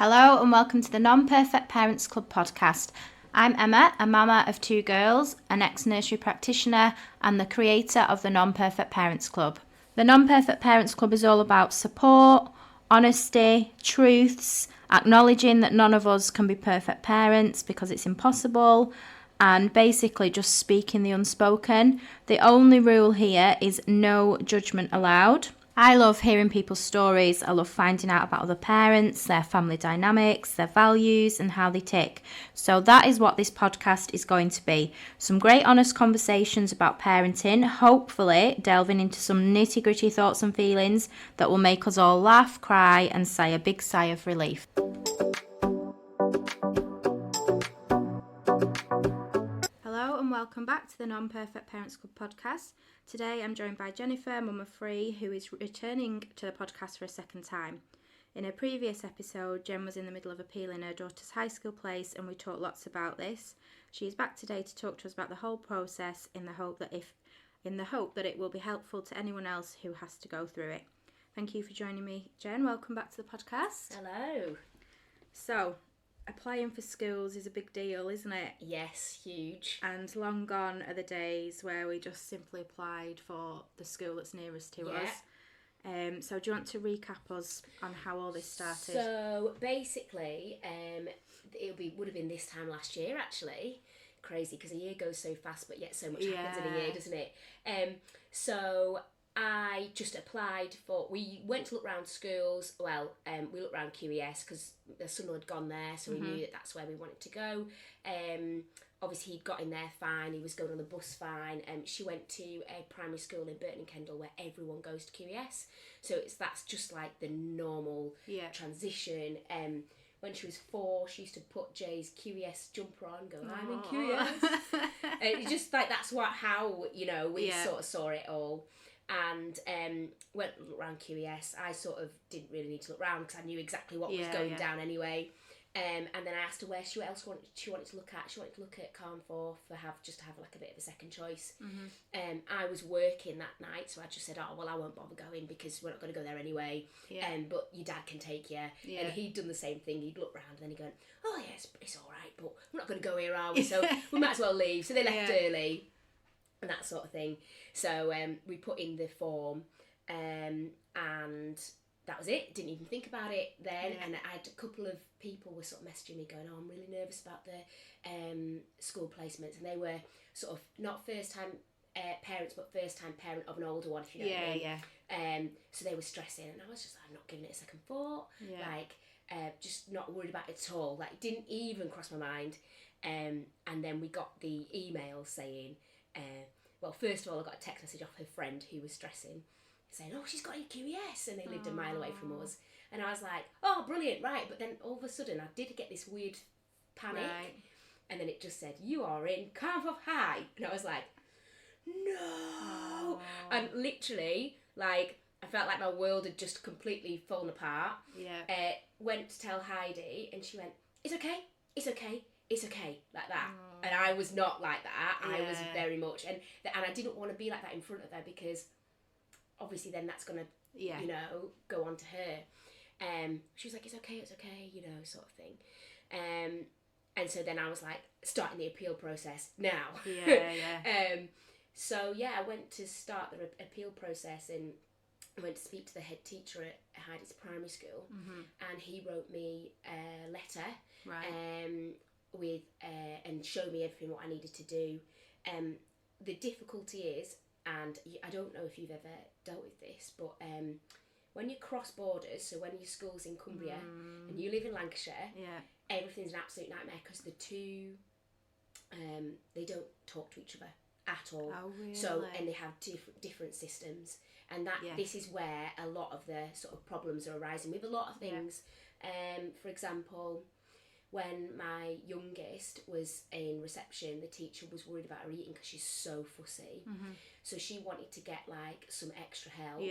Hello and welcome to the Non-Perfect Parents Club podcast. I'm Emma, a mama of two girls, an ex-nursery practitioner and the creator of the Non-Perfect Parents Club. The Non-Perfect Parents Club is all about support, honesty, truths, acknowledging that none of us can be perfect parents because it's impossible, and basically just speaking the unspoken. The only rule here is no judgment allowed. I love hearing people's stories. I love finding out about other parents, their family dynamics, their values and how they tick. So that is what this podcast is going to be. Some great honest conversations about parenting, hopefully delving into some nitty-gritty thoughts and feelings that will make us all laugh, cry and sigh a big sigh of relief. Hello and welcome back to the Non-Perfect Parents Club podcast. Today I'm joined by Jennifer, mum of three, who is returning to the podcast for a second time. In a previous episode, Jen was in the middle of appealing her daughter's high school place and we talked lots about this. She is back today to talk to us about the whole process in the hope that it will be helpful to anyone else who has to go through it. Thank you for joining me, Jen. Welcome back to the podcast. Hello. So, applying for schools is a big deal, isn't it? Yes, huge. And long gone are the days where we just simply applied for the school that's nearest to us. So do you want to recap us on how all this started? So basically, would have been this time last year actually. Crazy because a year goes so fast, but yet so much happens in a year, doesn't it? So I just applied for. We went to look around schools. Well, we looked around QES because the son had gone there, so we knew that that's where we wanted to go. Obviously, he'd got in there fine. He was going on the bus fine. She went to a primary school in Burton and Kendal where everyone goes to QES. So that's just like the normal transition. When she was 4, she used to put Jay's QES jumper on, go, I'm in QES. It's just like how we sort of saw it all. And went around QES. I sort of didn't really need to look around because I knew exactly what was going down anyway. And then I asked her where she wanted to look at. She wanted to look at Carnforth to have like a bit of a second choice. I was working that night, so I just said, oh well, I won't bother going because we're not going to go there anyway. But your dad can take you. And he'd done the same thing. He'd look round and then he'd go, oh yeah, it's all right, but we're not going to go here, are we? So we might as well leave. So they left early and that sort of thing. So we put in the form and that was it. Didn't even think about it then. And I had a couple of people were sort of messaging me going, oh, I'm really nervous about the school placements. And they were sort of not first time parents, but first time parent of an older one, if you know what I mean. So they were stressing and I was just like not giving it a second thought. Just not worried about it at all. Like it didn't even cross my mind. And then we got the email saying, well, first of all, I got a text message off her friend who was stressing, saying, oh, she's got a QES, and they lived a mile away from us. And I was like, oh, brilliant, right. But then all of a sudden, I did get this weird panic. And then it just said, you are in Carnforth High. And I was like, no. And literally, like, I felt like my world had just completely fallen apart. Went to tell Heidi, and she went, it's okay, like that. And I was not like that. I was very much, and I didn't want to be like that in front of her because obviously then that's going to, go on to her. She was like, it's okay, sort of thing. And so then I was like, starting the appeal process now. So I went to start the appeal process and I went to speak to the head teacher at Heidi's primary school, and he wrote me a letter, with and showed me everything what I needed to do. The difficulty is, and I don't know if you've ever dealt with this, but when you cross borders, so when your school's in Cumbria and you live in Lancashire, everything's an absolute nightmare because the two, they don't talk to each other at all. Oh, really? So, and they have different systems, and this is where a lot of the sort of problems are arising with a lot of things. For example, when my youngest was in reception, the teacher was worried about her eating because she's so fussy. So she wanted to get like some extra help.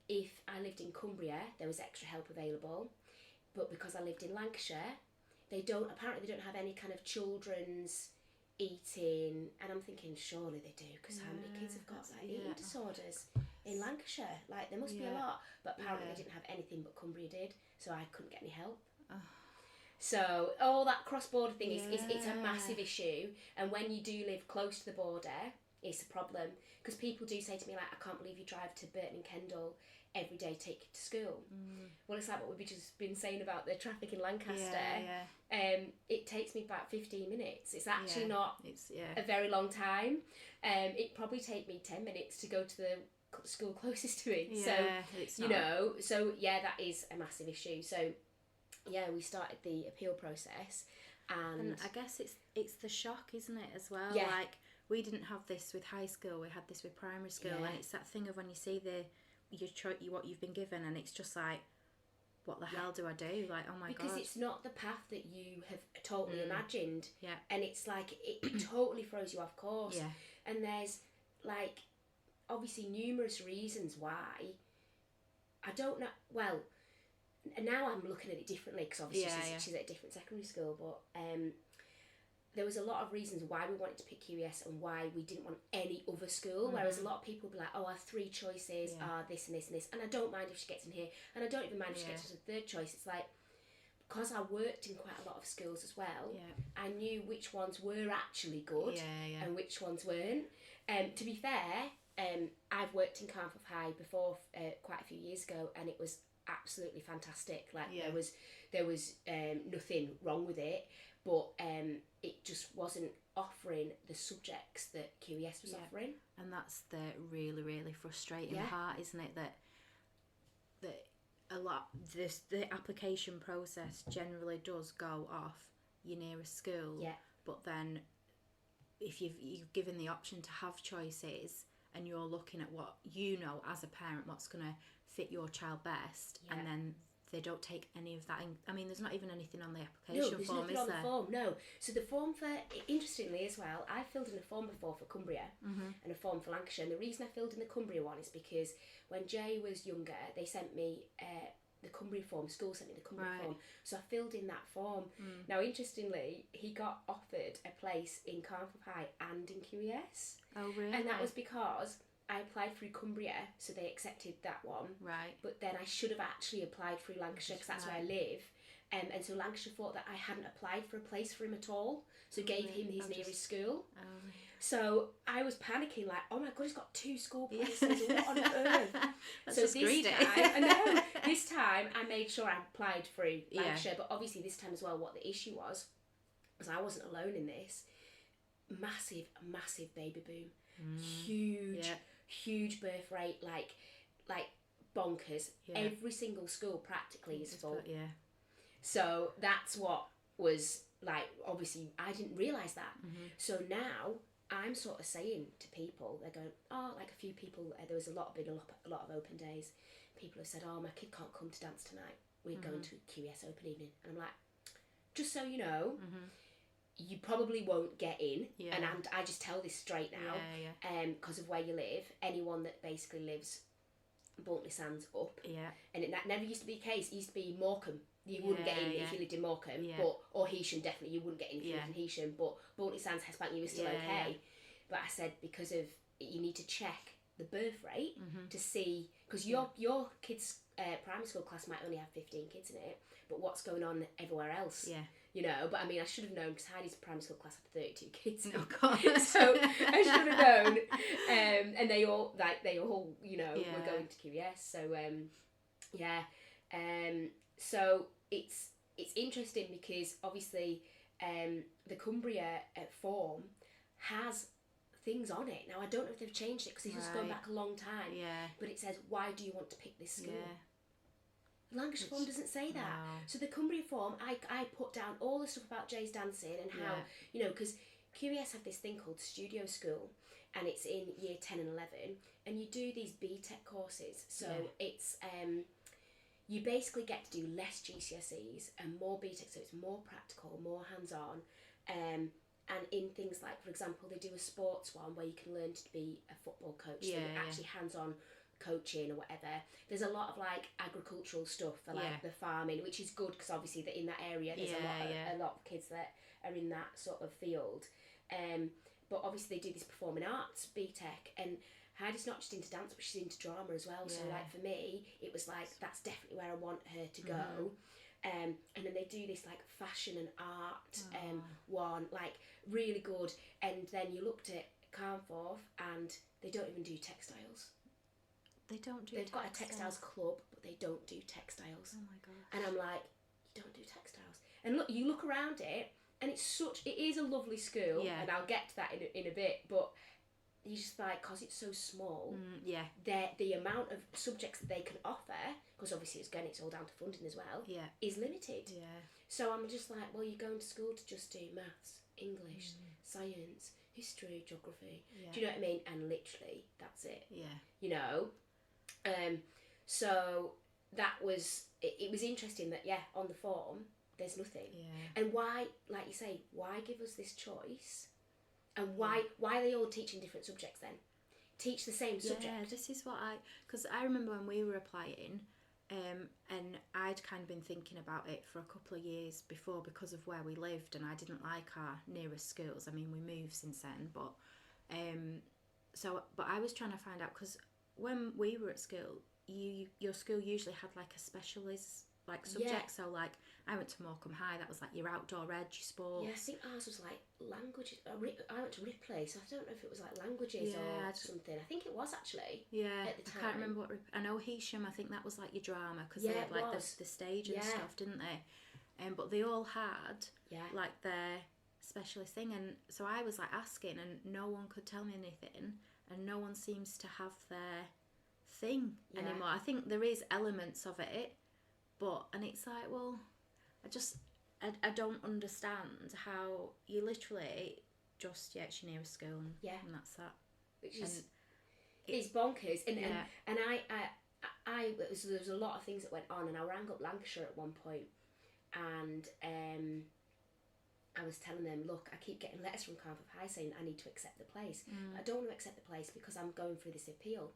If I lived in Cumbria, there was extra help available, but because I lived in Lancashire, they don't have any kind of children's eating, and I'm thinking surely they do because how many kids have got like eating disorders? in Lancashire. Like, there must be a lot. But apparently Yeah. they didn't have anything, but Cumbria did. So I couldn't get any help. Oh. So all that cross-border thing is it's a Yeah. massive issue. And when you do live close to the border, it's a problem. Because people do say to me, like, I can't believe you drive to Burton and Kendal every day, take you to school. Well, it's like what we've just been saying about the traffic in Lancaster. It takes me about 15 minutes. It's actually not a very long time. It probably take me 10 minutes to go to the school closest to me. So it's you know, so yeah, that is a massive issue. So yeah, we started the appeal process, and I guess it's the shock, isn't it, as well? Yeah. Like, we didn't have this with high school, we had this with primary school, Yeah. and it's that thing of when you see what you've been given, and it's just like, what the hell do I do? Like, oh my god. Because it's not the path that you have totally imagined. Yeah. And it's like, it totally throws you off course. Yeah. And there's, like, obviously numerous reasons why. I don't know, well, now I'm looking at it differently, because obviously she's at a different secondary school, but there was a lot of reasons why we wanted to pick QES and why we didn't want any other school, whereas a lot of people would be like, oh, our 3 choices are this and this and this, and I don't mind if she gets in here, and I don't even mind if she gets to the 3rd choice. It's like, because I worked in quite a lot of schools as well, I knew which ones were actually good and which ones weren't. To be fair, I've worked in Carnforth High before, quite a few years ago, and it was absolutely fantastic. Like, there was nothing wrong with it, but it just wasn't offering the subjects that QES was offering. And that's the really, really frustrating part, isn't it? That the application process generally does go off your nearest school. Yeah. But then, if you're given the option to have choices, and you're looking at what you know as a parent, what's going to fit your child best, and then they don't take any of that in. I mean, there's not even anything on the application form, is there? No, there's nothing on the form, no. So the form for, interestingly as well, I filled in a form before for Cumbria and a form for Lancashire. And the reason I filled in the Cumbria one is because when Jay was younger, they sent me the Cumbria form, school sent me the Cumbria form. So I filled in that form. Now, interestingly, he got offered a place in Carnforth High and in QES. Oh, really? And that was because I applied through Cumbria, so they accepted that one. Right. But then I should have actually applied through Lancashire, because that's where I live. And so Lancashire thought that I hadn't applied for a place for him at all, so gave him his nearest school. So I was panicking, like, oh my god, he's got 2 school places, what on earth? That's so just this greedy. time, I know, this time I made sure I applied through Lancashire, but obviously this time as well, what the issue was I wasn't alone in this. Massive baby boom. Huge birth rate, like bonkers. Every single school practically is full. So that's what was, like, obviously I didn't realise that. So now I'm sort of saying to people, they're going, oh, like a few people, there was a lot of open days. People have said, oh, my kid can't come to dance tonight. We're going to QES open evening. And I'm like, just so you know, you probably won't get in, and I just tell this straight now, because of where you live. Anyone that basically lives Boltley Sands up, and that never used to be the case. It used to be Morecambe. You wouldn't get in if you lived in Morecambe, or Heysham, definitely you wouldn't get in if you lived in Heysham. But Boltley Sands, Hesbank, you were still okay. But I said, because of, you need to check the birth rate to see, because your kids' primary school class might only have 15 kids in it, but what's going on everywhere else? You know, but I mean, I should have known, because Heidi's primary school class had 32 kids. Oh god! So I should have known. And they all, you know, were going to QES. So so it's interesting, because obviously the Cumbria form has things on it. Now, I don't know if they've changed it, because it's just going back a long time. But it says, why do you want to pick this school? The Lancashire form doesn't say that. No. So the Cumbria form, I put down all the stuff about Jay's dancing and how, you know, because QES have this thing called Studio School, and it's in year 10 and 11, and you do these BTEC courses. So it's, you basically get to do less GCSEs and more BTEC, so it's more practical, more hands-on, and in things like, for example, they do a sports one where you can learn to be a football coach, so actually hands-on coaching or whatever. There's a lot of like agricultural stuff for like the farming, which is good, because obviously that in that area there's a lot of kids that are in that sort of field. But obviously they do this performing arts BTEC, and Heidi's not just into dance, but she's into drama as well. So like for me, it was like that's definitely where I want her to go. And then they do this like fashion and art one, like really good. And then you looked at Carnforth and they don't even do textiles. They don't do. They've got a textiles club, but they don't do textiles. Oh my gosh! And I'm like, you don't do textiles. And look, you look around it, and it is a lovely school. Yeah. And I'll get to that in a bit, but you just like, because it's so small. Yeah. The amount of subjects that they can offer, because obviously it's all down to funding as well. Yeah. Is limited. Yeah. So I'm just like, well, you're going to school to just do maths, English, science, history, geography. Yeah. Do you know what I mean? And literally, that's it. Yeah. You know. So that was it was interesting that on the form there's nothing. Yeah. And why, like you say, why give us this choice? And why are they all teaching different subjects then? Teach the same subject. Yeah, this is what because I remember when we were applying, and I'd kind of been thinking about it for a couple of years before because of where we lived, and I didn't like our nearest schools. I mean, we moved since then, but but I was trying to find out, because when we were at school, your school usually had like a specialist like subject. So like I went to Morecambe High, that was like your outdoor ed, your sports. Yeah, I think ours was like languages. I went to Ripley, so I don't know if it was like languages or something. I think it was actually. Yeah, at the time. I can't remember what. I know Hesham, I think that was like your drama, because they had like the stage and stuff, didn't they? But they all had like their specialist thing, and so I was like asking, and no one could tell me anything, and no one seems to have their thing anymore. I think there is elements of it, and it's like, well, I don't understand how you literally just it's your nearest school and that's that. Which is it's bonkers. And there was a lot of things that went on, and I rang up Lancashire at one point, and I was telling them, look, I keep getting letters from Carnforth High saying I need to accept the place. I don't want to accept the place because I'm going through this appeal.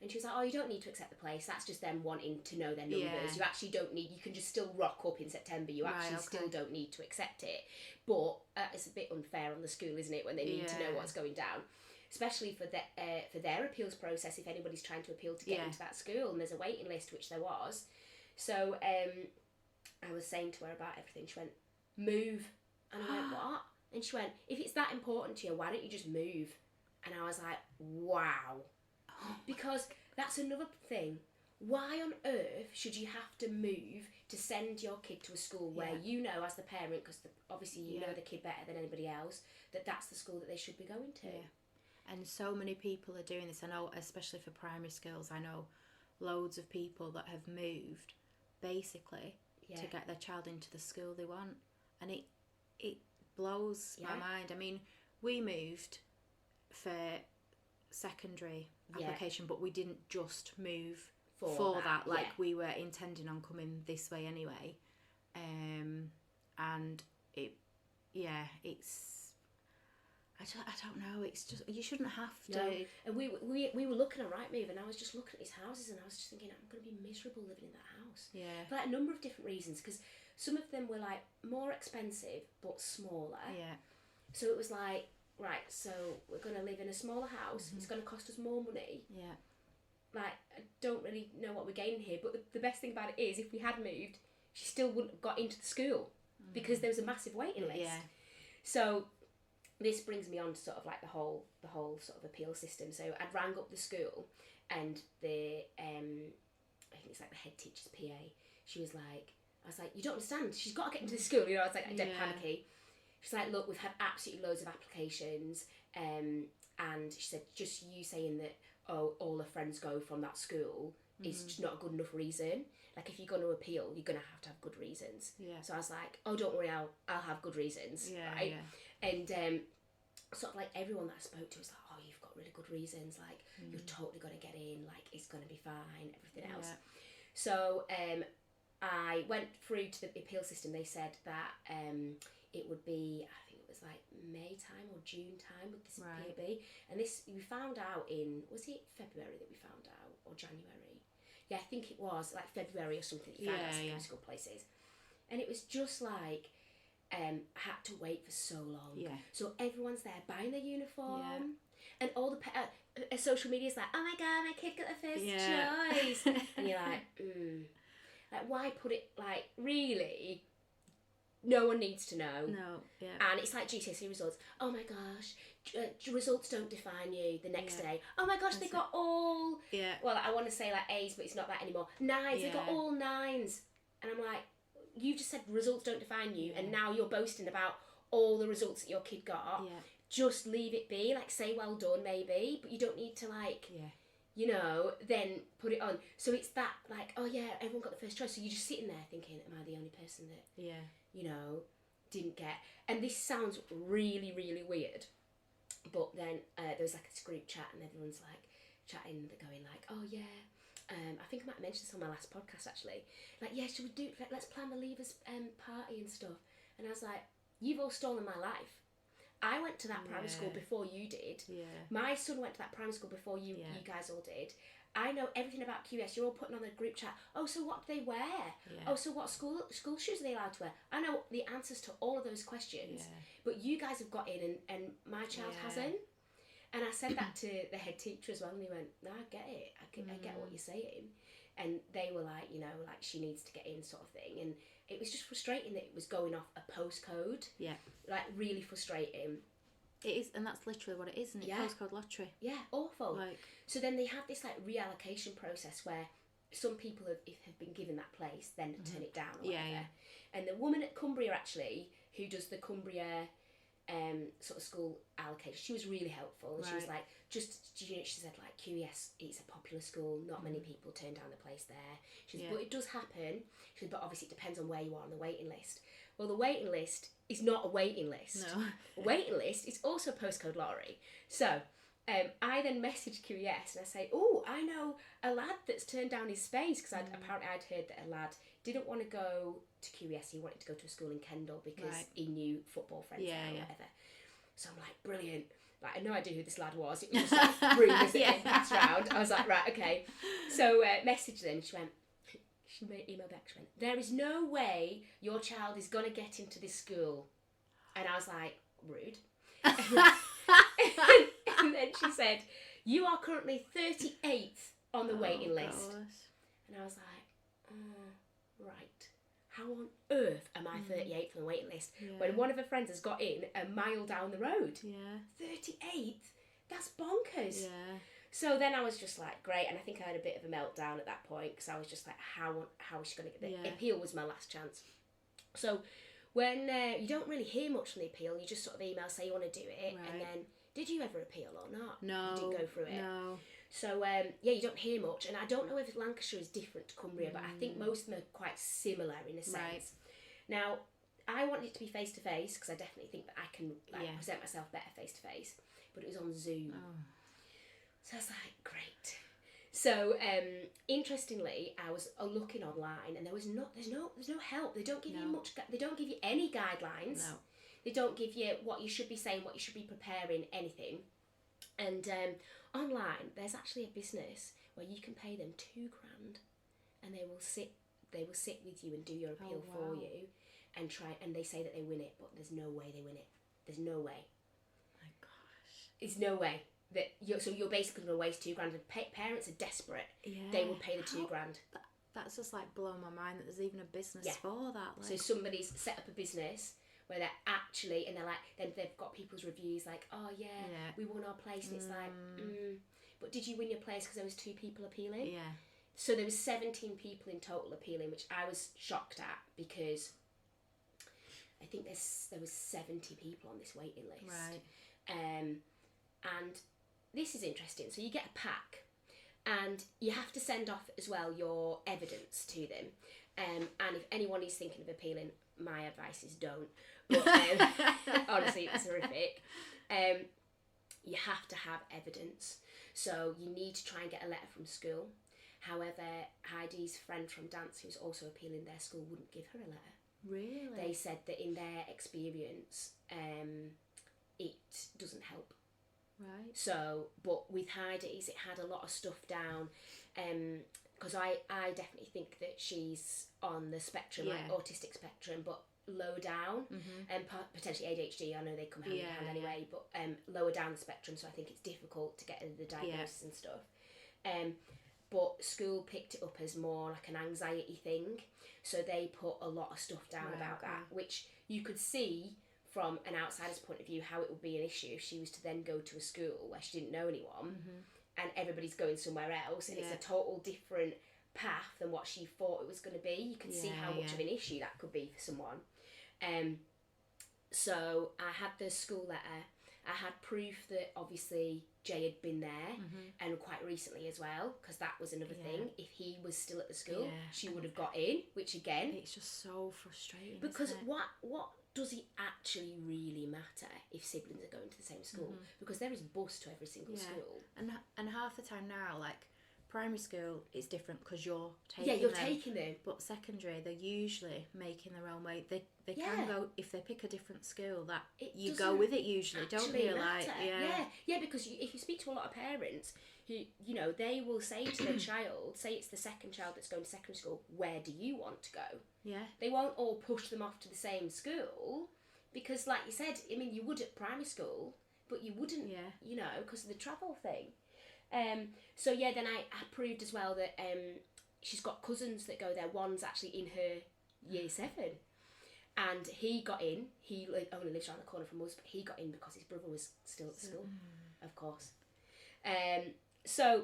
And she was like, oh, you don't need to accept the place. That's just them wanting to know their numbers. Yeah. You actually don't need... You can just still rock up in September. You actually still don't need to accept it. But it's a bit unfair on the school, isn't it, when they need to know what's going down. Especially for their appeals process, if anybody's trying to appeal to get into that school. And there's a waiting list, which there was. So I was saying to her about everything. She went, move. And I went, what? And she went, if it's that important to you, why don't you just move? And I was like, wow. Because that's another thing. Why on earth should you have to move to send your kid to a school where you know as the parent, because obviously you know the kid better than anybody else, that's the school that they should be going to. Yeah. And so many people are doing this. I know, especially for primary schools, I know loads of people that have moved basically to get their child into the school they want. And it blows my mind. I mean, we moved for secondary application, but we didn't just move for that. Like we were intending on coming this way anyway, and it's I don't know, it's just, you shouldn't have to. No. And we were looking at Rightmove, and I was just looking at these houses, and I was just thinking, I'm going to be miserable living in that house for like a number of different reasons, because some of them were like more expensive but smaller. So it was like, right, so we're going to live in a smaller house. It's going to cost us more money. Like, I don't really know what we're gaining here, but the best thing about it is, if we had moved, she still wouldn't have got into the school because there was a massive waiting list. So this brings me on to sort of like the whole sort of appeal system. So I'd rang up the school, and the I think it's like the head teacher's PA. She was like, I was like, you don't understand. She's got to get into the school. You know, I was like dead panicky. She's like, look, we've had absolutely loads of applications, and she said, just you saying that, oh, all her friends go from that school is just not a good enough reason. Like, if you're going to appeal, you're going to have good reasons. So I was like, oh, don't worry, I'll have good reasons, right? And sort of like everyone that I spoke to was like, oh, you've got really good reasons, like, you're totally going to get in, like, it's going to be fine, everything else. So I went through to the appeal system. They said that it would be, I think it was like May time or June time with this PAB. And this, we found out in, was it February that we found out, or January? Yeah, I think it was like February or something. You found out secondary school places. And it was just like, I had to wait for so long. So everyone's there buying their uniform. And all the social media's like, oh my god, my kid got the first choice, and you're like, like why put it like really? No one needs to know. No, yeah. And it's like GCSE results. Oh my gosh, results don't define you the next day. Oh my gosh, they got all. Yeah. Well, I want to say like A's, but it's not that anymore. Nines, they got all nines, and I'm like, you just said results don't define you, and now you're boasting about all the results that your kid got. Yeah. Just leave it be. Like say well done maybe, but you don't need to like. Yeah. You know, then put it on. So it's that like, oh yeah, everyone got the first choice. So you're just sitting there thinking, am I the only person that, you know, didn't get? And this sounds really, really weird. But then there was like a group chat and everyone's like chatting, they're going like, oh yeah, I think I might have mentioned this on my last podcast actually. Like, yeah, should we do, let's plan the leavers party and stuff. And I was like, you've all stolen my life. I went to that primary school before you did. Yeah. My son went to that primary school before you guys all did. I know everything about QS. You're all putting on the group chat. Oh, so what do they wear? Yeah. Oh, so what school shoes are they allowed to wear? I know the answers to all of those questions. Yeah. But you guys have got in and my child hasn't. And I said that to the head teacher as well, and he went, no, I get it. I get what you're saying. And they were like, you know, like she needs to get in sort of thing. And it was just frustrating that it was going off a postcode. Yeah. Like really frustrating. It is, and that's literally what it is, isn't it? Yeah. Postcode lottery. Yeah, awful. Like, so then they have this like reallocation process where some people have been given that place, then turn it down or whatever. Yeah. And the woman at Cumbria actually, who does the Cumbria sort of school allocation, she was really helpful. And she was like, she said like, QES, it's a popular school, not many people turn down the place there. She said, but it does happen. She said, but obviously it depends on where you are on the waiting list. Well, the waiting list is not a waiting list. No. A waiting list is also a postcode lottery. So I then messaged QES and I say, oh, I know a lad that's turned down his space because apparently I'd heard that a lad didn't want to go to QES. He wanted to go to a school in Kendal because he knew football friends there or whatever. So I'm like, brilliant. Like, I had no idea who this lad was. It was just like rumours that had passed round. I was like, right, okay. So messaged them. She emailed back, she went, there is no way your child is going to get into this school. And I was like, rude. And then she said, you are currently 38th on the waiting list. And I was like, right. How on earth am I 38th on the waiting list when one of her friends has got in a mile down the road? Yeah. 38th? That's bonkers. Yeah. So then I was just like, great, and I think I had a bit of a meltdown at that point because I was just like, how is she going to get the appeal was my last chance. So when you don't really hear much from the appeal, you just sort of email, say you want to do it, and then, did you ever appeal or not? No. You didn't go through it? No. So, you don't hear much, and I don't know if Lancashire is different to Cumbria, but I think most of them are quite similar in a sense. Right. Now, I wanted it to be face-to-face because I definitely think that I can present myself better face-to-face, but it was on Zoom. Oh. So I was like, great. So, interestingly, I was looking online, and there's no help. They don't give you much. They don't give you any guidelines. No. They don't give you what you should be saying, what you should be preparing, anything. And online, there's actually a business where you can pay them $2,000, and they will sit with you and do your appeal for you, and try. And they say that they win it, but there's no way they win it. There's no way. My gosh. There's no way. You're basically going to waste $2,000. And parents are desperate. Yeah. They will pay the $2,000. That's just like blowing my mind that there's even a business for that. Like. So somebody's set up a business where they're actually, and they're like, then they've got people's reviews like, oh yeah. We won our place, and it's like, but did you win your place because there was 2 people appealing? Yeah. So there was 17 people in total appealing, which I was shocked at because I think there was 70 people on this waiting list. Right. And this is interesting. So you get a pack, and you have to send off as well your evidence to them. And if anyone is thinking of appealing, my advice is don't. But honestly, it's horrific. You have to have evidence. So you need to try and get a letter from school. However, Heidi's friend from dance, who's also appealing their school, wouldn't give her a letter. Really? They said that in their experience, it doesn't help. Right. So, but with Heidi's, it had a lot of stuff down, because I definitely think that she's on the spectrum, like autistic spectrum, but lower down, and potentially ADHD. I know they come hand in hand anyway, but lower down the spectrum, so I think it's difficult to get the diagnosis and stuff. But school picked it up as more like an anxiety thing, so they put a lot of stuff down about that, which you could see from an outsider's point of view how it would be an issue if she was to then go to a school where she didn't know anyone, and everybody's going somewhere else, and it's a total different path than what she thought it was going to be. You can see how much of an issue that could be for someone. So I had the school letter. I had proof that obviously Jay had been there, and quite recently as well, because that was another thing. If he was still at the school, she would have got in, which again, it's just so frustrating. Because what does it actually really matter if siblings are going to the same school? Because there is a bus to every single school, and half the time now, like primary school is different because you're taking taking them. But secondary, they're usually making their own way. They can go, if they pick a different school, that you go with it usually, don't you? Like, because if you speak to a lot of parents who, you know, they will say to their child, say it's the second child that's going to secondary school, where do you want to go? Yeah. They won't all push them off to the same school, because like you said, I mean, you would at primary school, but you wouldn't, you know, because of the travel thing. So then I proved as well that she's got cousins that go there. One's actually in her year 7, and he got in. He only lives around the corner from us, but he got in because his brother was still at the school, of course. So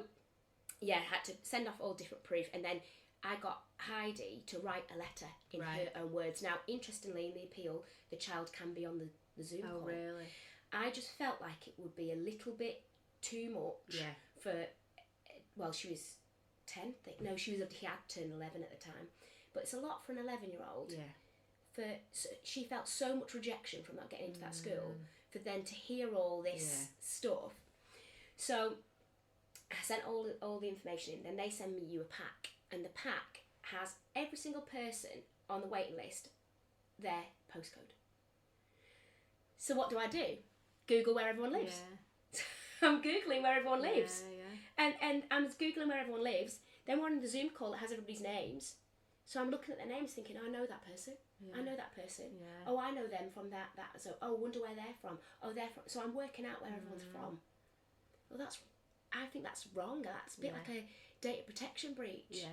I had to send off all different proof, and then I got Heidi to write a letter in her own words. Now, interestingly, in the appeal, the child can be on the Zoom call. Oh, really? I just felt like it would be a little bit too much for, well, she was 10, she had turned 11 at the time, but it's a lot for an 11-year-old. She felt so much rejection from not getting into that school, for then to hear all this stuff. So I sent all the information in, then they send you a pack, and the pack has every single person on the waiting list, their postcode. So what do? Google where everyone lives. I'm Googling where everyone lives. And I'm Googling where everyone lives. Then we're on the Zoom call that has everybody's names. So I'm looking at their names thinking, oh, I know that person. I know that person. Oh, I know them from that. So, oh, I wonder where they're from. Oh, they're from. So I'm working out where everyone's from. Well, I think that's wrong. That's a bit like a data protection breach.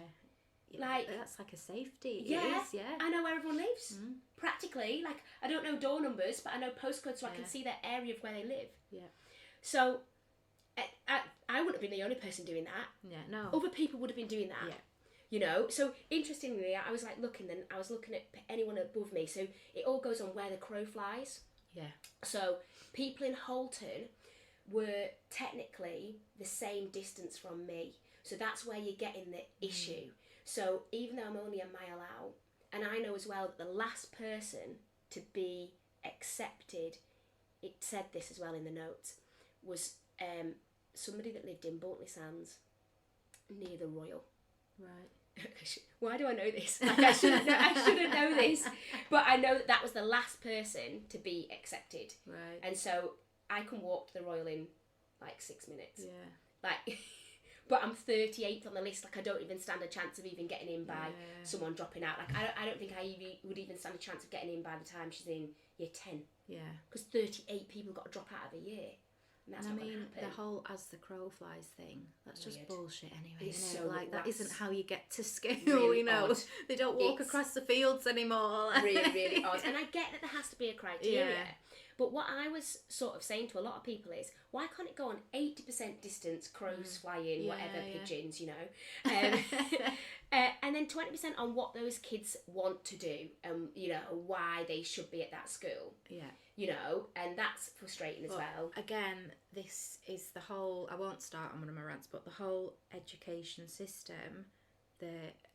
Like, that's like a safety. Yeah, it is, I know where everyone lives. Practically, like, I don't know door numbers, but I know postcodes, so I can see their area of where they live. So I wouldn't have been the only person doing that. No. Other people would have been doing that. You know, so interestingly, I was like looking at anyone above me. So it all goes on where the crow flies. So people in Holton were technically the same distance from me. So that's where you're getting the issue. So even though I'm only a mile out, and I know as well that the last person to be accepted, it said this as well in the notes, was somebody that lived in Boltley Sands near the Royal. Right. Why do I know this? Like, I shouldn't know this, but I know that was the last person to be accepted. Right. And so I can walk to the Royal in like 6 minutes. Yeah. But I'm 38th on the list. Like, I don't even stand a chance of even getting in by someone dropping out. Like, I don't think I would even stand a chance of getting in by the time she's in year 10. Yeah. Because 38 people got to drop out of a year. And that's not going to happen. The whole as the crow flies thing, that's just bullshit anyway. It's isn't so it? Like, that isn't how you get to school, really you know. odd. They don't walk across the fields anymore. Really, really odd. And I get that there has to be a criteria. But what I was sort of saying to a lot of people is, why can't it go on 80% distance, crows flying, whatever, pigeons, you know? And then 20% on what those kids want to do, you know, why they should be at that school. You know, and that's frustrating as well. Again, this is the whole, I won't start on one of my rants, but the whole education system,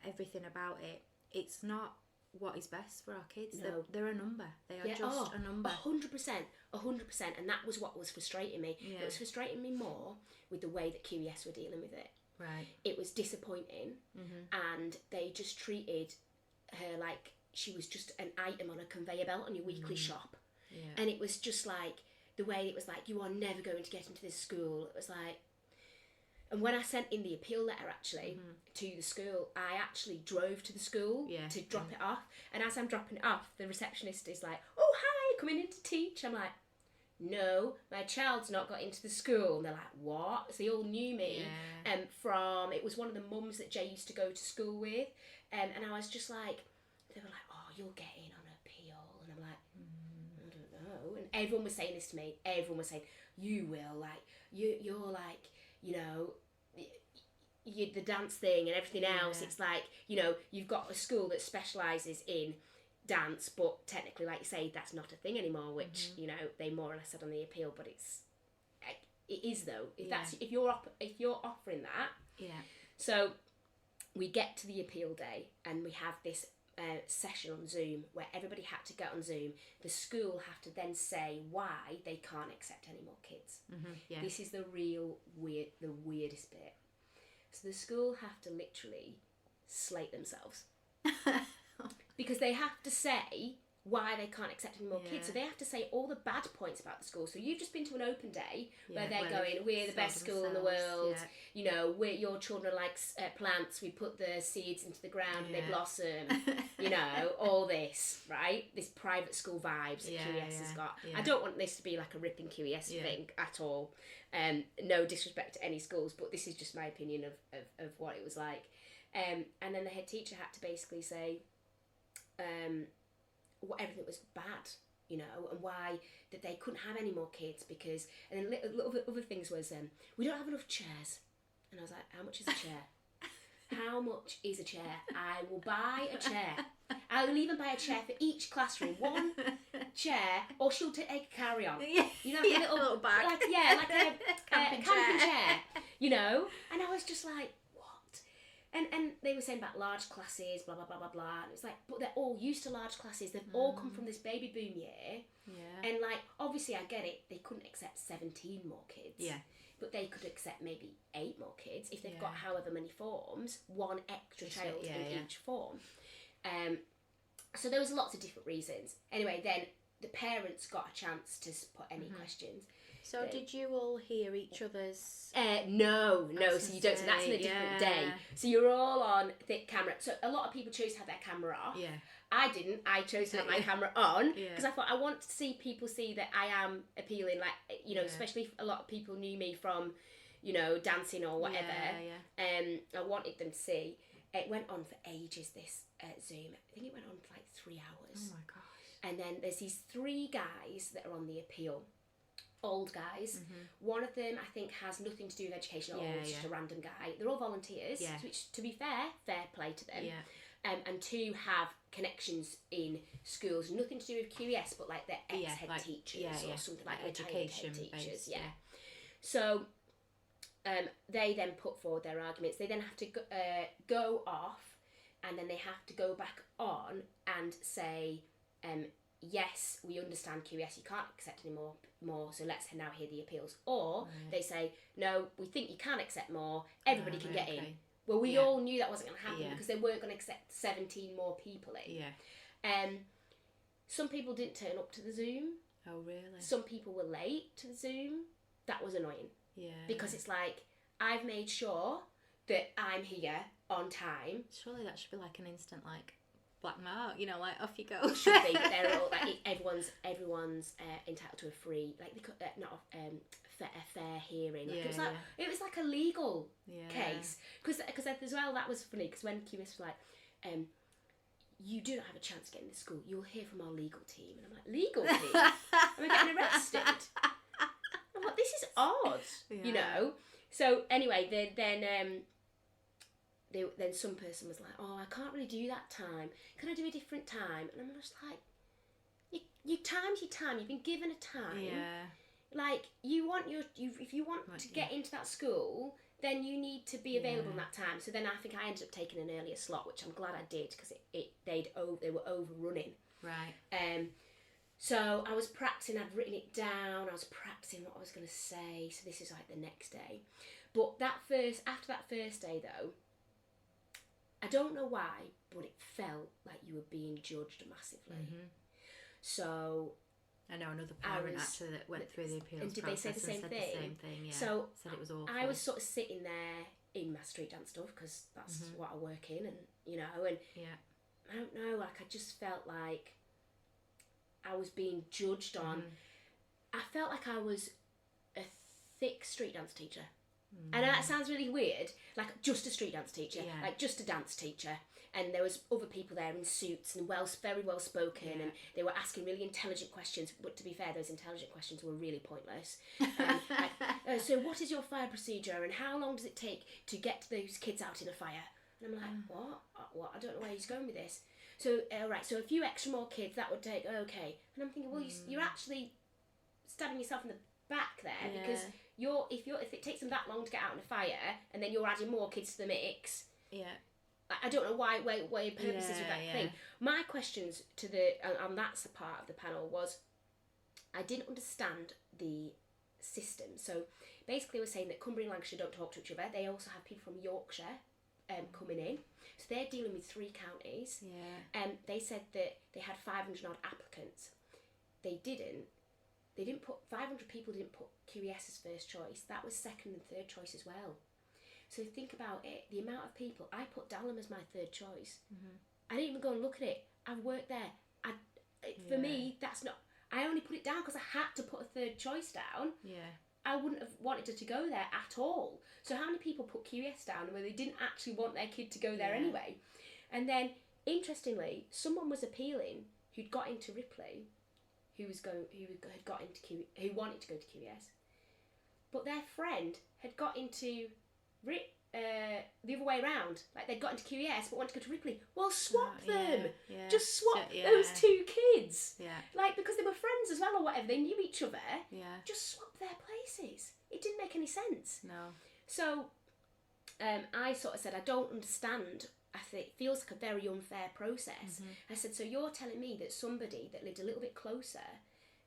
everything about it, it's not what is best for our kids. No. They're a number. They are just a number. 100%. And that was what was frustrating me. It was frustrating me more with the way that QES were dealing with it. Right. It was disappointing, and they just treated her like she was just an item on a conveyor belt on your weekly shop. And it was just like, the way it was like, you are never going to get into this school. It was like, And when I sent in the appeal letter, actually, to the school, I actually drove to the school to drop it off. And as I'm dropping it off, the receptionist is like, "Oh, hi, coming in to teach." I'm like, "No, my child's not got into the school." And they're like, "What?" So they all knew me from, it was one of the mums that Jay used to go to school with. And I was just like, they were like, "Oh, you'll get in on appeal." And I'm like, "I don't know." And everyone was saying this to me. Everyone was saying, "You will, like, you're like, you know, the dance thing and everything else." It's like, you know, you've got a school that specialises in dance, but technically, like you say, that's not a thing anymore, which you know, they more or less said on the appeal, but it is though, if you're offering that. So we get to the appeal day and we have this session on Zoom where everybody had to get on Zoom. The school have to then say why they can't accept any more kids. This is the weirdest bit. So the school have to literally slate themselves because they have to say why they can't accept any more kids. So they have to say all the bad points about the school. So you've just been to an open day where they're going, "We're the best school in the world. You know, your children are like plants. We put the seeds into the ground and they blossom." You know, all this, right? This private school vibes that QES has got. I don't want this to be like a ripping QES thing at all. No disrespect to any schools, but this is just my opinion of what it was like. And then the head teacher had to basically say everything was bad, you know, and why that they couldn't have any more kids because, and then other things was, "We don't have enough chairs." And I was like, "How much is a chair? How much is a chair? I will buy a chair. I will even buy a chair for each classroom. One chair, or she'll take a carry-on. You know, like a little bag. Like a camping chair. You know?" And I was just like, what? And they were saying about large classes, blah, blah, blah, blah, blah. And it's like, but they're all used to large classes. They've all come from this baby boom year. And, like, obviously I get it. They couldn't accept 17 more kids. But they could accept maybe 8 more kids if they've got however many forms, one extra child in each form. So there was lots of different reasons. Anyway, then the parents got a chance to put any questions. So did you all hear each other's? No. So you don't. So that's in a different day. So you're all on thick camera. So a lot of people chose to have their camera off. I didn't. I chose to have my camera on because I thought I want to see people see that I am appealing. Like, you know, especially if a lot of people knew me from, you know, dancing or whatever. I wanted them to see. It went on for ages. This Zoom. I think it went on for like 3 hours. Oh my gosh. And then there's these 3 guys that are on the appeal. Old guys. One of them I think has nothing to do with education at all. It's just a random guy. They're all volunteers, which, to be fair play to them. And 2 have connections in schools, nothing to do with QES, but like they're ex-head teachers or something like education teachers. So they then put forward their arguments. They then have to go off, and then they have to go back on and say, yes, we understand QES, you can't accept any more, so let's now hear the appeals. Or they say, no, we think you can accept more, everybody can get in. Well, we all knew that wasn't going to happen because they weren't going to accept 17 more people in. Some people didn't turn up to the Zoom. Oh, really? Some people were late to the Zoom. That was annoying. Because it's like, I've made sure that I'm here on time. Surely that should be like an instant, like, black mark, you know, like, off you go. It should be, but they're all like, everyone's entitled to a free, like, a fair hearing. Like, it was like a legal case, because as well, that was funny, because when QS was like, you do not have a chance to get in this school, you'll hear from our legal team. And I'm like, legal team? Am I getting arrested? I'm like, this is odd, you know. So anyway, then some person was like, oh, I can't really do that time. Can I do a different time? And I'm just like, your time's your time. You've been given a time. Like, if you want to get into that school, then you need to be available in that time. So then I think I ended up taking an earlier slot, which I'm glad I did, because they were overrunning. Right. So I was practicing. I'd written it down. I was practicing what I was going to say. So this is like the next day. But after that first day though, I don't know why, but it felt like you were being judged massively. So I know another parent actually that went through the appeals process and did they say the same thing? Yeah. So said it was awful. I was sort of sitting there in my street dance stuff because that's what I work in, and and I don't know, like I just felt like I was being judged on. I felt like I was a thick street dance teacher. And that sounds really weird, like just a street dance teacher, like just a dance teacher. And there was other people there in suits and very well spoken, and they were asking really intelligent questions. But to be fair, those intelligent questions were really pointless. So what is your fire procedure, and how long does it take to get those kids out in a fire? And I'm like, what? I don't know where he's going with this. So right, so a few extra more kids that would take. Okay, and I'm thinking, well, you're actually stabbing yourself in the back there because if it takes them that long to get out in a fire, and then you're adding more kids to the mix. Yeah. I don't know why your purpose is with that thing. My questions to on that part of the panel was, I didn't understand the system. So basically, we're saying that Cumbria and Lancashire don't talk to each other. They also have people from Yorkshire coming in, so they're dealing with 3 counties. They said that they had 500 odd applicants. They didn't put 500 people. Didn't put QES as first choice. That was second and third choice as well. So think about it, the amount of people. I put Dalham as my third choice. I didn't even go and look at it. I've worked there. For me, that's not... I only put it down because I had to put a third choice down. I wouldn't have wanted her to go there at all. So how many people put QES down where they didn't actually want their kid to go there anyway? And then, interestingly, someone was appealing who'd got into Ripley, who wanted to go to QES, but their friend had got into the other way around. Like they'd got into QES but wanted to go to Ripley. Well, swap them. Just swap those 2 kids. Like, because they were friends as well or whatever. They knew each other. Just swap their places. It didn't make any sense. No. So I sort of said, I don't understand. I think it feels like a very unfair process. I said, so you're telling me that somebody that lived a little bit closer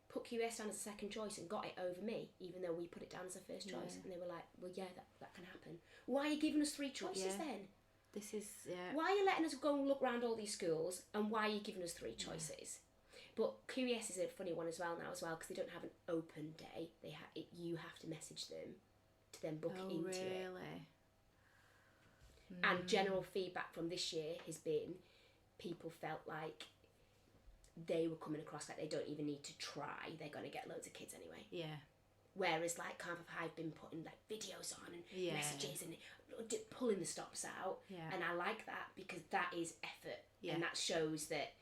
put QS down as a second choice and got it over me, even though we put it down as a first choice? And they were like, well, yeah, that can happen. Why are you giving us 3 choices then? This is, Why are you letting us go and look around all these schools, and why are you giving us 3 choices? But QES is a funny one as well now, because they don't have an open day. You have to message them to then book into it. And general feedback from this year has been people felt like they were coming across like they don't even need to try. They're going to get loads of kids anyway. Whereas like Camp of High have been putting like videos on and messages and pulling the stops out. And I like that because that is effort. And that shows that,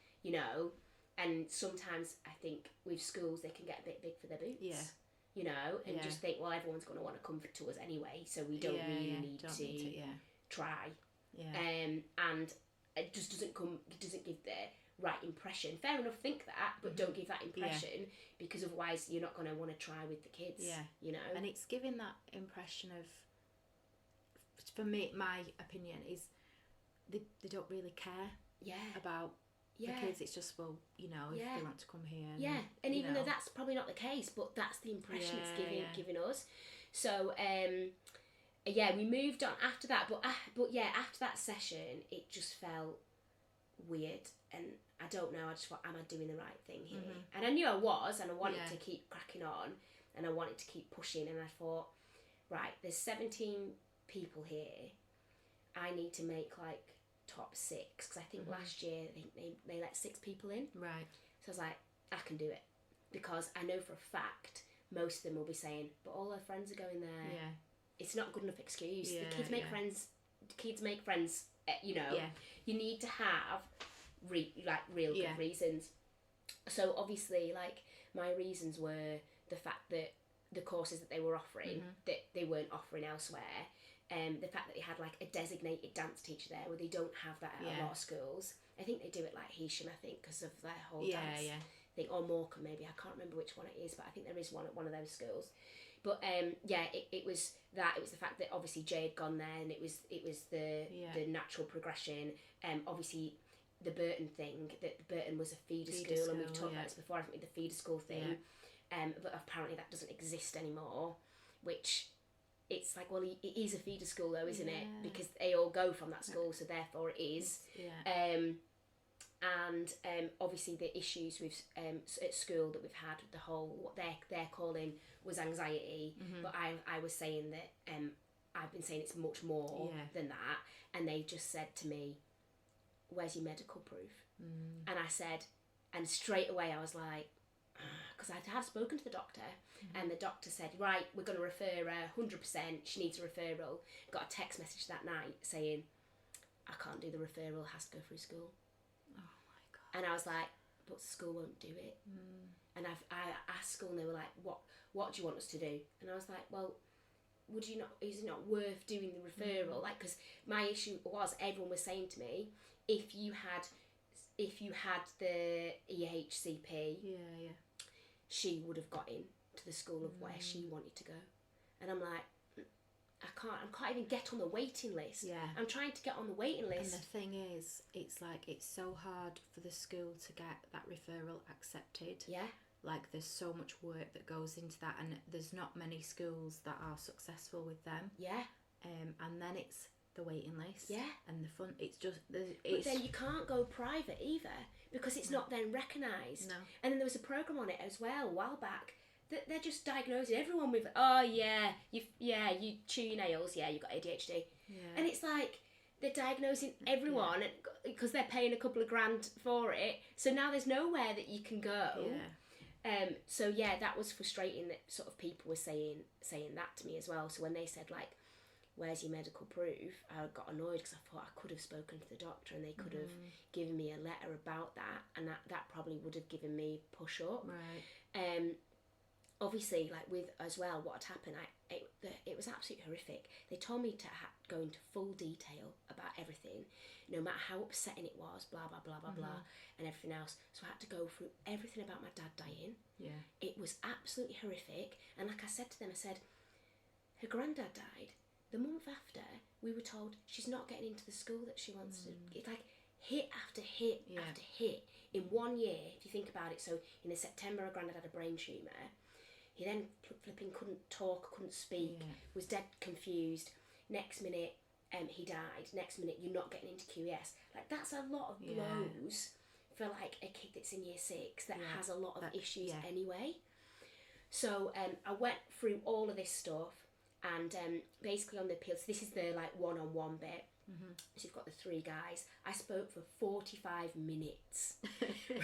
and sometimes I think with schools they can get a bit big for their boots. And just think, well, everyone's going to want to come to us anyway, so we don't really need to try. And it just doesn't give the right impression. Fair enough, think that, but don't give that impression because otherwise you're not going to want to try with the kids. And it's giving that impression of, for me, my opinion is they don't really care about the kids. It's just, well, if they want to come here. And even though that's probably not the case, but that's the impression it's giving us. So we moved on after that, but after that session it just felt weird, and I don't know, I just thought, am I doing the right thing here? And I knew I was, and I wanted to keep cracking on, and I wanted to keep pushing, and I thought, right, there's 17 people here, I need to make like top 6, because I think last year they let 6 people in. Right. So I was like, I can do it, because I know for a fact most of them will be saying, but all their friends are going there. It's not a good enough excuse. The kids make friends. The kids make friends. You need to have real good reasons. So obviously, like, my reasons were the fact that the courses that they were offering that they weren't offering elsewhere. The fact that they had like a designated dance teacher there, where they don't have that at a lot of schools. I think they do it like Heysham, I think, because of their whole dance thing, or Morecambe maybe. I can't remember which one it is, but I think there is one at one of those schools. But it was that. It was the fact that obviously Jay had gone there, and it was the natural progression. Obviously the Burton thing, that Burton was a feeder school, and we've talked about this before, I think, with the feeder school thing. But apparently that doesn't exist anymore, which it's like, well, it is a feeder school though, isn't it? Because they all go from that school, so therefore it is. and obviously the issues with at school that we've had with the whole, what they're calling was anxiety, but I was saying that I've been saying it's much more than that, and they just said to me, where's your medical proof? And I said, and straight away I was like, because I have spoken to the doctor, and the doctor said, right, we're going to refer her 100%, she needs a referral. Got a text message that night saying, I can't do the referral, has to go through school. Oh my God. And I was like, but school won't do it. And I asked school, and they were like, what do you want us to do? And I was like, well, is it not worth doing the referral? Like, because my issue was, everyone was saying to me, if you had the EHCP, she would have got in to the school of where she wanted to go. And I'm like, I can't even get on the waiting list. I'm trying to get on the waiting list. And the thing is, it's like, it's so hard for the school to get that referral accepted. Like, there's so much work that goes into that, and there's not many schools that are successful with them. And then it's the waiting list. And the fun, it's just... But then you can't go private either, because it's not then recognised. And then there was a programme on it as well a while back, that they're just diagnosing everyone with, you chew your nails, you've got ADHD. And it's like, they're diagnosing everyone because they're paying a couple of grand for it, so now there's nowhere that you can go. So that was frustrating that sort of people were saying that to me as well. So when they said, like, where's your medical proof, I got annoyed, because I thought I could have spoken to the doctor and they could have given me a letter about that, and that probably would have given me push up. Obviously, like, with as well what had happened, it was absolutely horrific. They told me to go into full detail about everything, no matter how upsetting it was, blah blah blah blah blah, and everything else. So I had to go through everything about my dad dying. It was absolutely horrific. And like I said to them, I said, her granddad died the month after. We were told she's not getting into the school that she wants to. It's like hit after hit after hit in 1 year, if you think about it. So in the September, her granddad had a brain tumour. He then flipping couldn't talk, couldn't speak, was dead confused. Next minute, he died. Next minute, you're not getting into QES. Like, that's a lot of blows for, like, a kid that's in year 6 that has a lot of issues anyway. So I went through all of this stuff, and basically on the appeals, this is the, like, one-on-one bit. So you've got the 3 guys. I spoke for 45 minutes,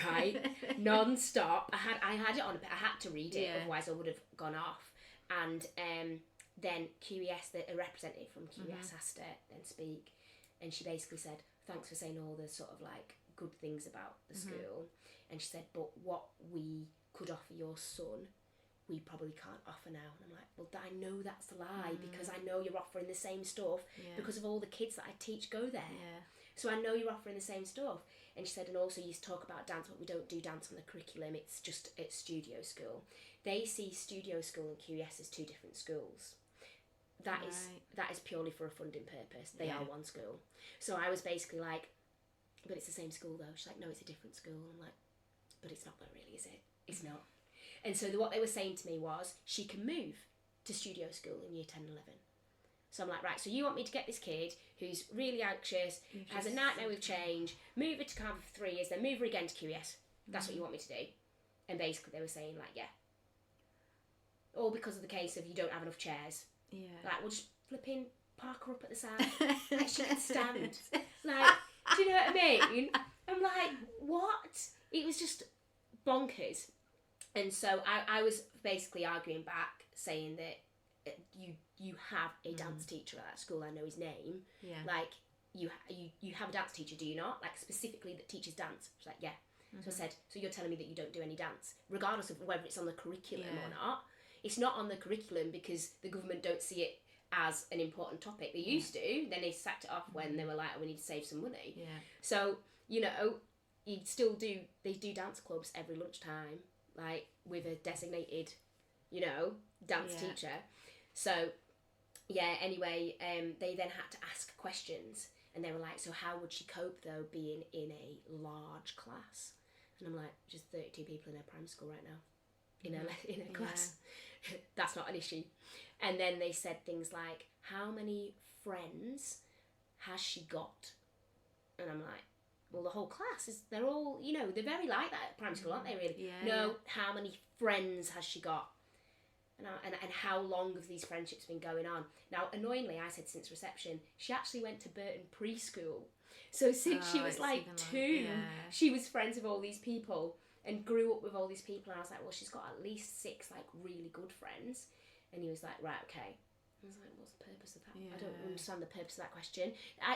right, non-stop. I had it on a bit. I had to read it, otherwise I would have gone off. And then QES, a representative from QES has to then speak, and she basically said, thanks for saying all the sort of, like, good things about the school. And she said, but what we could offer your son, we probably can't offer now. And I'm like, well, I know that's a lie, because I know you're offering the same stuff because of all the kids that I teach go there. So I know you're offering the same stuff. And she said, and also you talk about dance, but we don't do dance on the curriculum. It's just at studio school. They see studio school and QES as 2 different schools. That is purely for a funding purpose. They are one school. So I was basically like, but it's the same school though. She's like, no, it's a different school. And I'm like, but it's not though, really, is it? It's not. And so what they were saying to me was, she can move to studio school in year 10 and 11. So I'm like, right, so you want me to get this kid who's really anxious, has a nightmare with change, move her to Cardiff for 3 years, then move her again to QES. That's what you want me to do. And basically they were saying, like, all because of the case of you don't have enough chairs. Like, we'll just flipping park her up at the side. Like, she can stand. Like, do you know what I mean? I'm like, what? It was just bonkers. And so I was basically arguing back, saying that you have a dance teacher at that school. I know his name. Like, you have a dance teacher, do you not? Like, specifically that teaches dance. She's like, yeah. So I said, so you're telling me that you don't do any dance, regardless of whether it's on the curriculum or not. It's not on the curriculum because the government don't see it as an important topic. They used to. Then they sacked it off when they were like, oh, we need to save some money. So, you know, they do dance clubs every lunchtime, like, with a designated, you know, dance teacher. So, anyway, they then had to ask questions, and they were like, so how would she cope, though, being in a large class? And I'm like, just 32 people in her primary school right now, in a class. That's not an issue. And then they said things like, how many friends has she got? And I'm like, well, the whole class they're all, you know, they're very like that at primary school, aren't they, really? Yeah. No, Yeah. how many friends has she got? And how long have these friendships been going on? Now, annoyingly, I said since reception, she actually went to Burton preschool. So since she was like 2, she was friends with all these people and grew up with all these people. And I was like, well, she's got at least 6 like really good friends. And he was like, right, okay. I was like, what's the purpose of that? I don't understand the purpose of that question.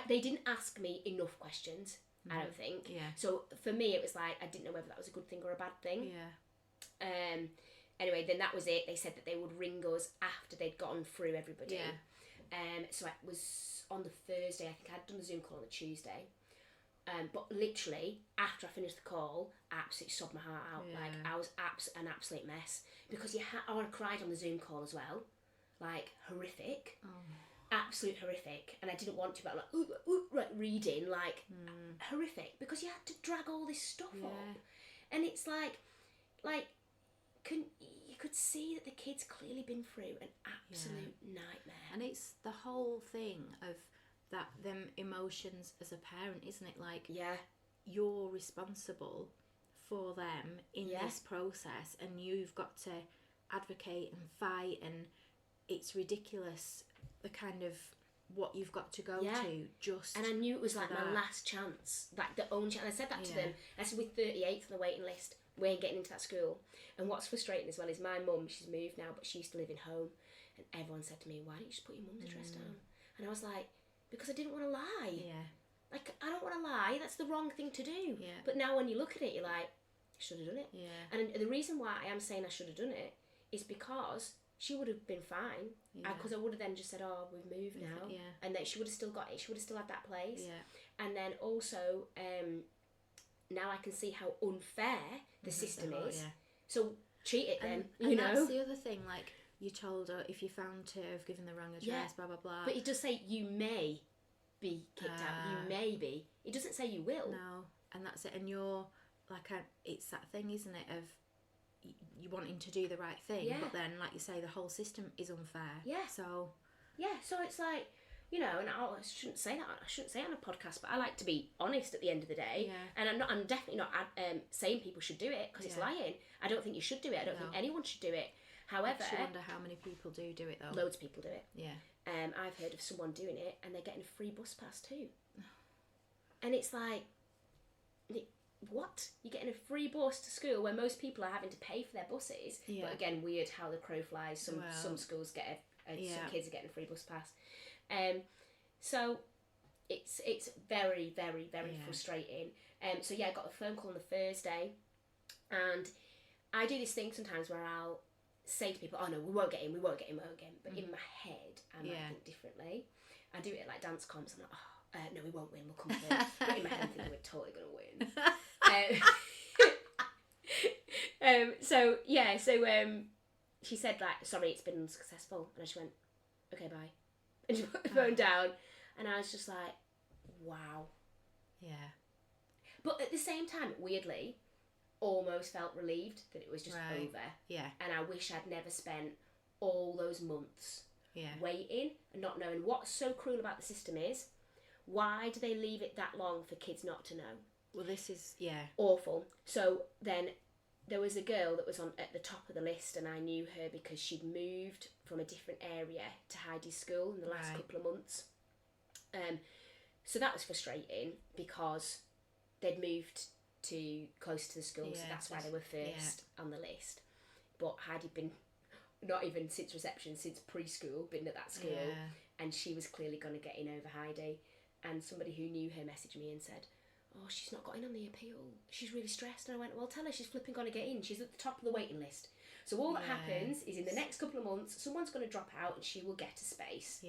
They didn't ask me enough questions, I don't think. Yeah. So for me, it was like, I didn't know whether that was a good thing or a bad thing. Yeah. Anyway, then that was it. They said that they would ring us after they'd gone through everybody. Yeah. So it was on the Thursday. I think I'd done the Zoom call on the Tuesday. But literally, after I finished the call, I absolutely sobbed my heart out. Yeah. Like, I was an absolute mess. Because I cried on the Zoom call as well. Like, horrific. Absolute horrific. And I didn't want to, but like, reading, like, horrific. Because you had to drag all this stuff up. And it's like... you could see that the kid's clearly been through an absolute nightmare. And it's the whole thing of that, them emotions as a parent, isn't it? Like, you're responsible for them in this process, and you've got to advocate and fight, and it's ridiculous the kind of what you've got to go to just. And I knew it was like my last chance, like the only chance. I said that to them. I said, with 38th on the waiting list, we ain't getting into that school. And what's frustrating as well is my mum, she's moved now, but she used to live in home, and everyone said to me, why don't you just put your mum's address down? And I was like, because I didn't want to lie. Like, I don't want to lie, that's the wrong thing to do. But now when you look at it, you're like, I should have done it. And the reason why I am saying I should have done it is because she would have been fine, because I would have then just said, oh, we've moved now, and that she would have still got it, she would have still had that place. And then also, now I can see how unfair the system is. So treat it then, you know. That's the other thing, like, you told her if you found to have given the wrong address, blah, blah, blah. But it does say you may be kicked out, you may be. It doesn't say you will. No, and that's it. And you're, like, it's that thing, isn't it, of you wanting to do the right thing, but then, like you say, the whole system is unfair. So it's like, you know, and I shouldn't say that. I shouldn't say it on a podcast, but I like to be honest at the end of the day. And I'm definitely not saying people should do it, because it's lying. I don't think you should do it. I don't think anyone should do it. However, I wonder how many people do it though. Loads of people do it. I've heard of someone doing it, and they're getting a free bus pass too. And it's like, what? You're getting a free bus to school where most people are having to pay for their buses. But again, weird how the crow flies. Some schools get some kids are getting a free bus pass. So it's very, very, very frustrating. So I got a phone call on the Thursday, and I do this thing sometimes where I'll say to people, oh no, we won't get in. But in my head, I might think differently. I do it at like dance comps, I'm like, oh, no, we won't win, we'll come third. But in my head, I think we're totally going to win. So she said, like, sorry, it's been unsuccessful. And I just went, okay, bye. And she put the phone down, and I was just like, wow. But at the same time, weirdly, almost felt relieved that it was just over. And I wish I'd never spent all those months waiting and not knowing. What's so cruel about the system is, why do they leave it that long for kids not to know? Well, this is, awful. So then there was a girl that was at the top of the list, and I knew her because she'd moved from a different area to Heidi's school in the last couple of months. So that was frustrating, because they'd moved to close to the school, so that's why they were first on the list. But Heidi'd been, not even since reception, since preschool, been at that school, and she was clearly going to get in over Heidi. And somebody who knew her messaged me and said, oh, she's not got in on the appeal. She's really stressed. And I went, well, tell her she's flipping going to get in. She's at the top of the waiting list. So all that happens is in the next couple of months, someone's going to drop out and she will get a space.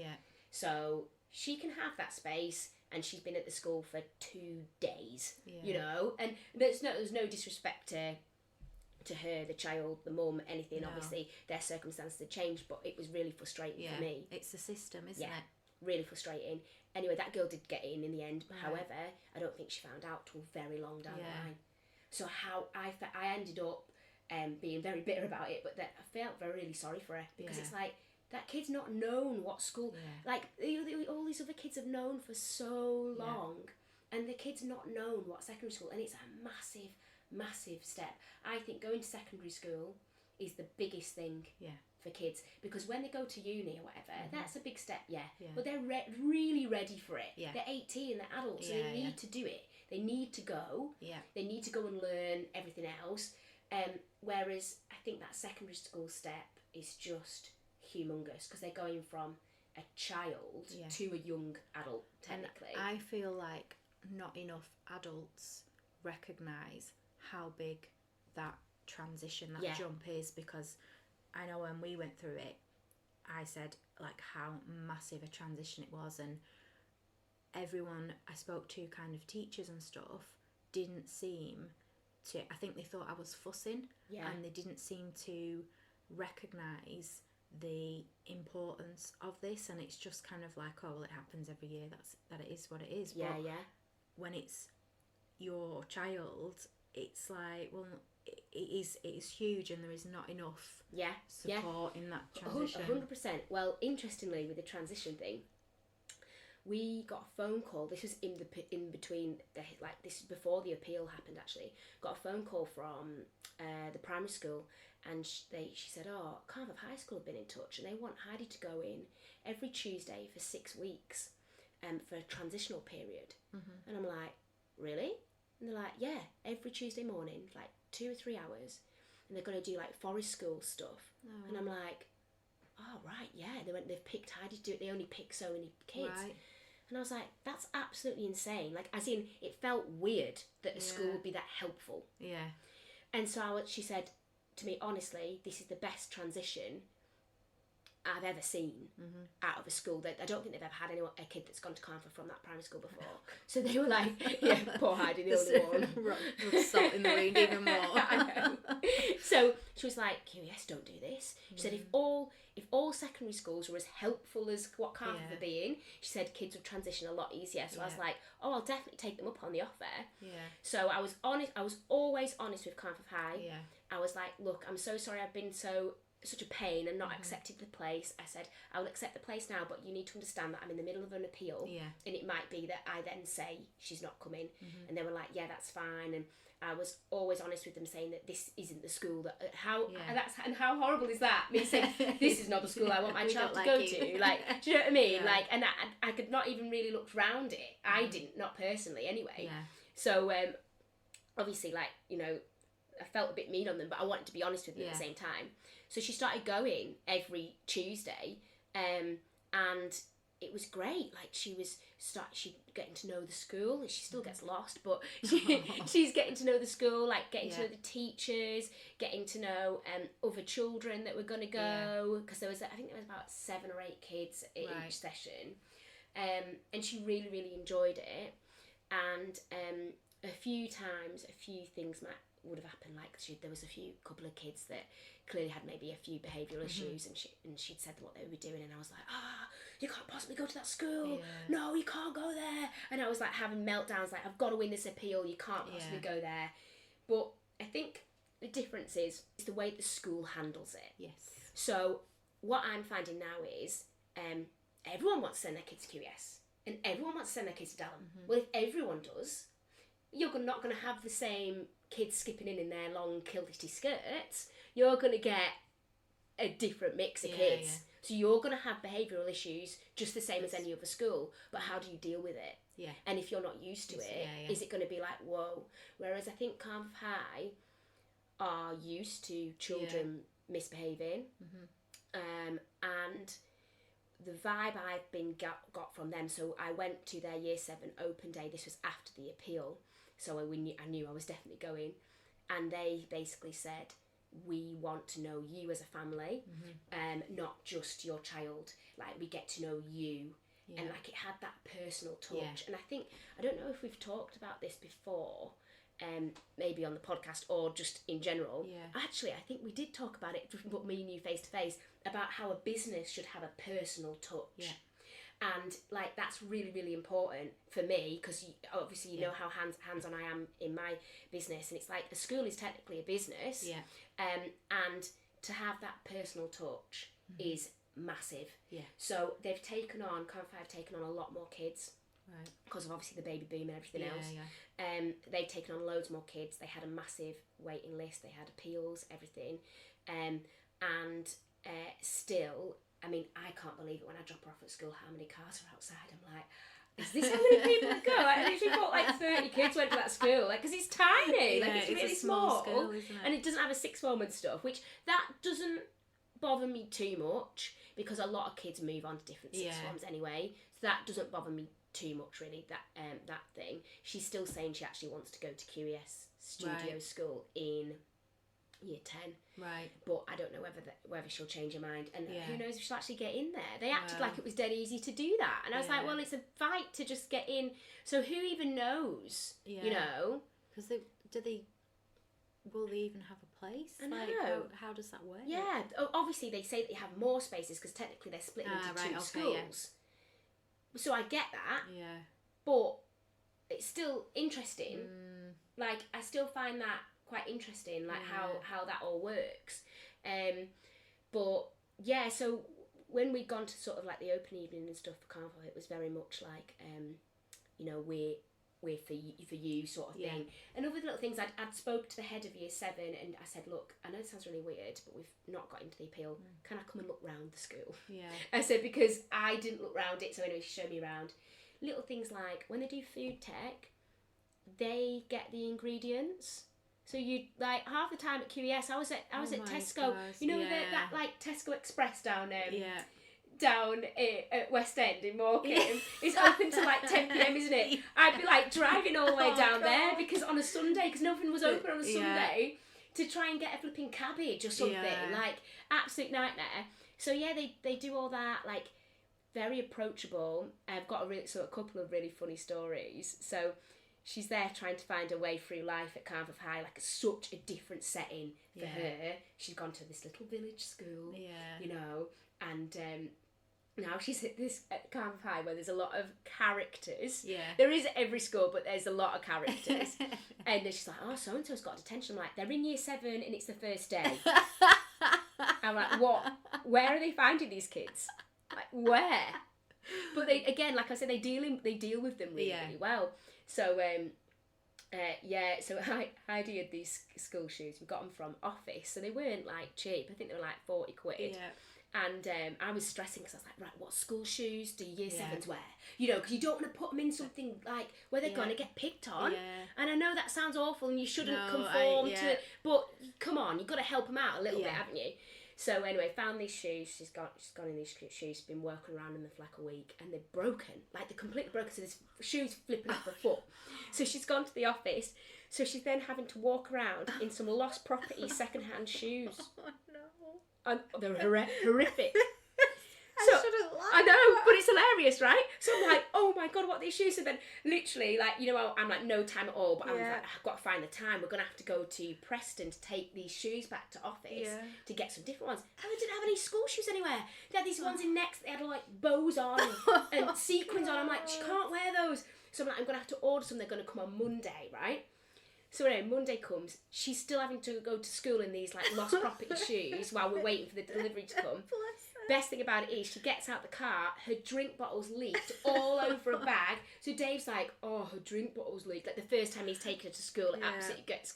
So she can have that space, and she's been at the school for 2 days, you know. And there's no disrespect to her, the child, the mum, anything. No. Obviously, their circumstances had changed, but it was really frustrating for me. It's the system, isn't it? Really frustrating. Anyway, that girl did get in the end. However, I don't think she found out till very long down the line. So how I ended up being very bitter about it, but that I felt really sorry for her, because it's like, that kid's not known what school, like all these other kids have known for so long, and the kids not known what secondary school, and it's a massive step. I think going to secondary school is the biggest thing for kids, because when they go to uni or whatever, that's a big step, but they're really ready for it. They're 18, they're adults, so they need to do it. They need to go. They need to go and learn everything else. Whereas I think that secondary school step is just humongous, because they're going from a child to a young adult, technically. And I feel like not enough adults recognise how big that transition, that jump is, because I know when we went through it, I said like how massive a transition it was, and everyone I spoke to, kind of teachers and stuff, didn't seem to, I think they thought I was fussing, and they didn't seem to recognise the importance of this. And it's just kind of like, oh well, it happens every year, that it is what it is. But when it's your child, it's like, well, it is huge, and there is not enough support in that transition. 100%. Well, interestingly, with the transition thing, we got a phone call. This was in between this is before the appeal happened. Actually, got a phone call from the primary school, and she said, "Oh, Cardiff High School have been in touch, and they want Heidi to go in every Tuesday for 6 weeks, for a transitional period." And I'm like, "Really?" And they're like, "Yeah, every Tuesday morning, like 2 or 3 hours, and they're going to do like forest school stuff." And I'm like, "Oh right, yeah." They've picked Heidi to do it. They only pick so many kids. Right. And I was like, that's absolutely insane. Like, as in, it felt weird that a school would be that helpful. Yeah. And so she said to me, honestly, this is the best transition I've ever seen out of a school. That I don't think they've ever had a kid that's gone to Carnforth from that primary school before. So they were like, poor Heidi, the only one. Rub salt in the wound even more. I know. So she was like, QES don't do this. She said, if all secondary schools were as helpful as what Carnforth are being, she said kids would transition a lot easier. So I was like, oh, I'll definitely take them up on the offer. Yeah. So I was honest. I was always honest with Carnforth High. Yeah. I was like, look, I'm so sorry I've been such a pain and not accepted the place. I said, I will accept the place now, but you need to understand that I'm in the middle of an appeal, and it might be that I then say she's not coming. And they were like, yeah, that's fine. And I was always honest with them, saying that this isn't the school that and how horrible is that? Me saying this is not the school I want my child to go to. Like, do you know what I mean? Yeah. Like, and I could not even really look round it. I didn't, not personally anyway. Yeah. So obviously, like, you know, I felt a bit mean on them, but I wanted to be honest with them at the same time. So she started going every Tuesday, and it was great. Like, she getting to know the school, and she still gets lost, but she's getting to know the school, like getting to know the teachers, getting to know other children that were going to go, because I think there was about 7 or 8 kids in each session, and she really, really enjoyed it. And a few things would have happened, like there was a couple of kids that clearly had maybe a few behavioural issues, and she'd said what they were doing, and I was like, you can't possibly go to that school, no, you can't go there, and I was like having meltdowns, like, I've got to win this appeal, you can't possibly go there. But I think the difference is the way the school handles it. Yes. So what I'm finding now is everyone wants to send their kids to QES, and everyone wants to send their kids to Dalham. Well, if everyone does, you're not going to have the same kids skipping in their long kilty skirts. You're going to get a different mix of kids. Yeah. So you're going to have behavioural issues just the same as any other school, but how do you deal with it? Yeah. And if you're not used to it, is it going to be like, whoa? Whereas I think Carnforth High are used to children misbehaving, and the vibe I've been got from them. So I went to their Year 7 open day. This was after the appeal, so I knew I was definitely going, and they basically said, we want to know you as a family, not just your child. Like, we get to know you, and like, it had that personal touch. And I don't know if we've talked about this before, maybe on the podcast or just in general. Actually, I think we did talk about it, but me and you face to face, about how a business should have a personal touch. And like, that's really, really important for me, because obviously you know how hands-on I am in my business, and it's like a school is technically a business, and to have that personal touch is massive. So they've taken on, Carnforth have taken on a lot more kids. Right. Because of obviously the baby boom and everything else. Yeah. They'd taken on loads more kids. They had a massive waiting list. They had appeals, everything. And still, I mean, I can't believe it when I drop her off at school how many cars are outside. I'm like, is this how many people go? I literally thought like 30 kids went to that school, like, because it's tiny, like it's really small school, isn't it? And it doesn't have a sixth form and stuff, which that doesn't bother me too much because a lot of kids move on to different sixth forms anyway, so that doesn't bother me too much really. That thing. She's still saying she actually wants to go to QES studio school in year 10, right? But I don't know whether she'll change her mind, and who knows if she'll actually get in there. They acted like it was dead easy to do that, and I was like, well, it's a fight to just get in, so who even knows? You know, because will they even have a place? I know. How does that work? Yeah, obviously they say that they have more spaces because technically they're split into two schools. So I get that. Yeah. But it's still interesting. Like I still find that quite interesting, like how that all works. But yeah, so when we'd gone to sort of like the open evening and stuff for Carnival, it was very much like you know, we're for you sort of thing. And other little things, I'd spoke to the head of year 7 and I said, look, I know it sounds really weird, but we've not got into the appeal. Can I come and look round the school? Yeah. I said, because I didn't look round it, so anyway, she showed me around. Little things like when they do food tech, they get the ingredients. So you like half the time at QES, I was at Tesco. Gosh, you know that like Tesco Express down at West End in Morecambe. It's open till like 10 p.m, isn't it? I'd be like driving all the way down there because on a Sunday, because nothing was open on a Sunday, to try and get a flipping cabbage or something. Like absolute nightmare. So yeah, they do all that, like very approachable. I've got a couple of really funny stories. So she's there trying to find a way through life at Cardiff High, like such a different setting for her. She's gone to this little village school, you know, and now she's at Cardiff High where there's a lot of characters. Yeah. There is at every school, but there's a lot of characters. And then she's like, oh, so-and-so's got detention. I'm like, they're in year 7 and it's the first day. I'm like, what? Where are they finding these kids? Like, where? But they, again, like I said, they deal with them really, really well. So, so Heidi had these school shoes. We got them from Office, so they weren't like cheap. I think they were like 40 quid. Yeah. And I was stressing because I was like, right, what school shoes do year 7s wear? You know, because you don't want to put them in something like where they're going to get picked on. Yeah. And I know that sounds awful and you shouldn't conform to, but come on, you've got to help them out a little bit, haven't you? So anyway, found these shoes. She's gone in these shoes, been working around in them for like a week, and they're broken. Like they're completely broken, so this shoe's flipping off her foot. So she's gone to the office. So she's then having to walk around in some lost property second-hand shoes. Oh no. And they're horrific. So, I know, but it's hilarious, right? So I'm like, oh my God, what are these shoes? And then literally, like, you know, I'm like, no time at all, but I'm like, I've got to find the time. We're going to have to go to Preston to take these shoes back to Office to get some different ones. And they didn't have any school shoes anywhere. They had these ones in Next, they had like bows on and sequins on. I'm like, she can't wear those. So I'm like, I'm going to have to order some. They're going to come on Monday, right? So anyway, Monday comes, she's still having to go to school in these like lost property shoes while we're waiting for the delivery to come. Best thing about it is she gets out the car, her drink bottle's leaked all over a bag. So Dave's like, oh, her drink bottle's leaked. Like the first time he's taken her to school, it absolutely gets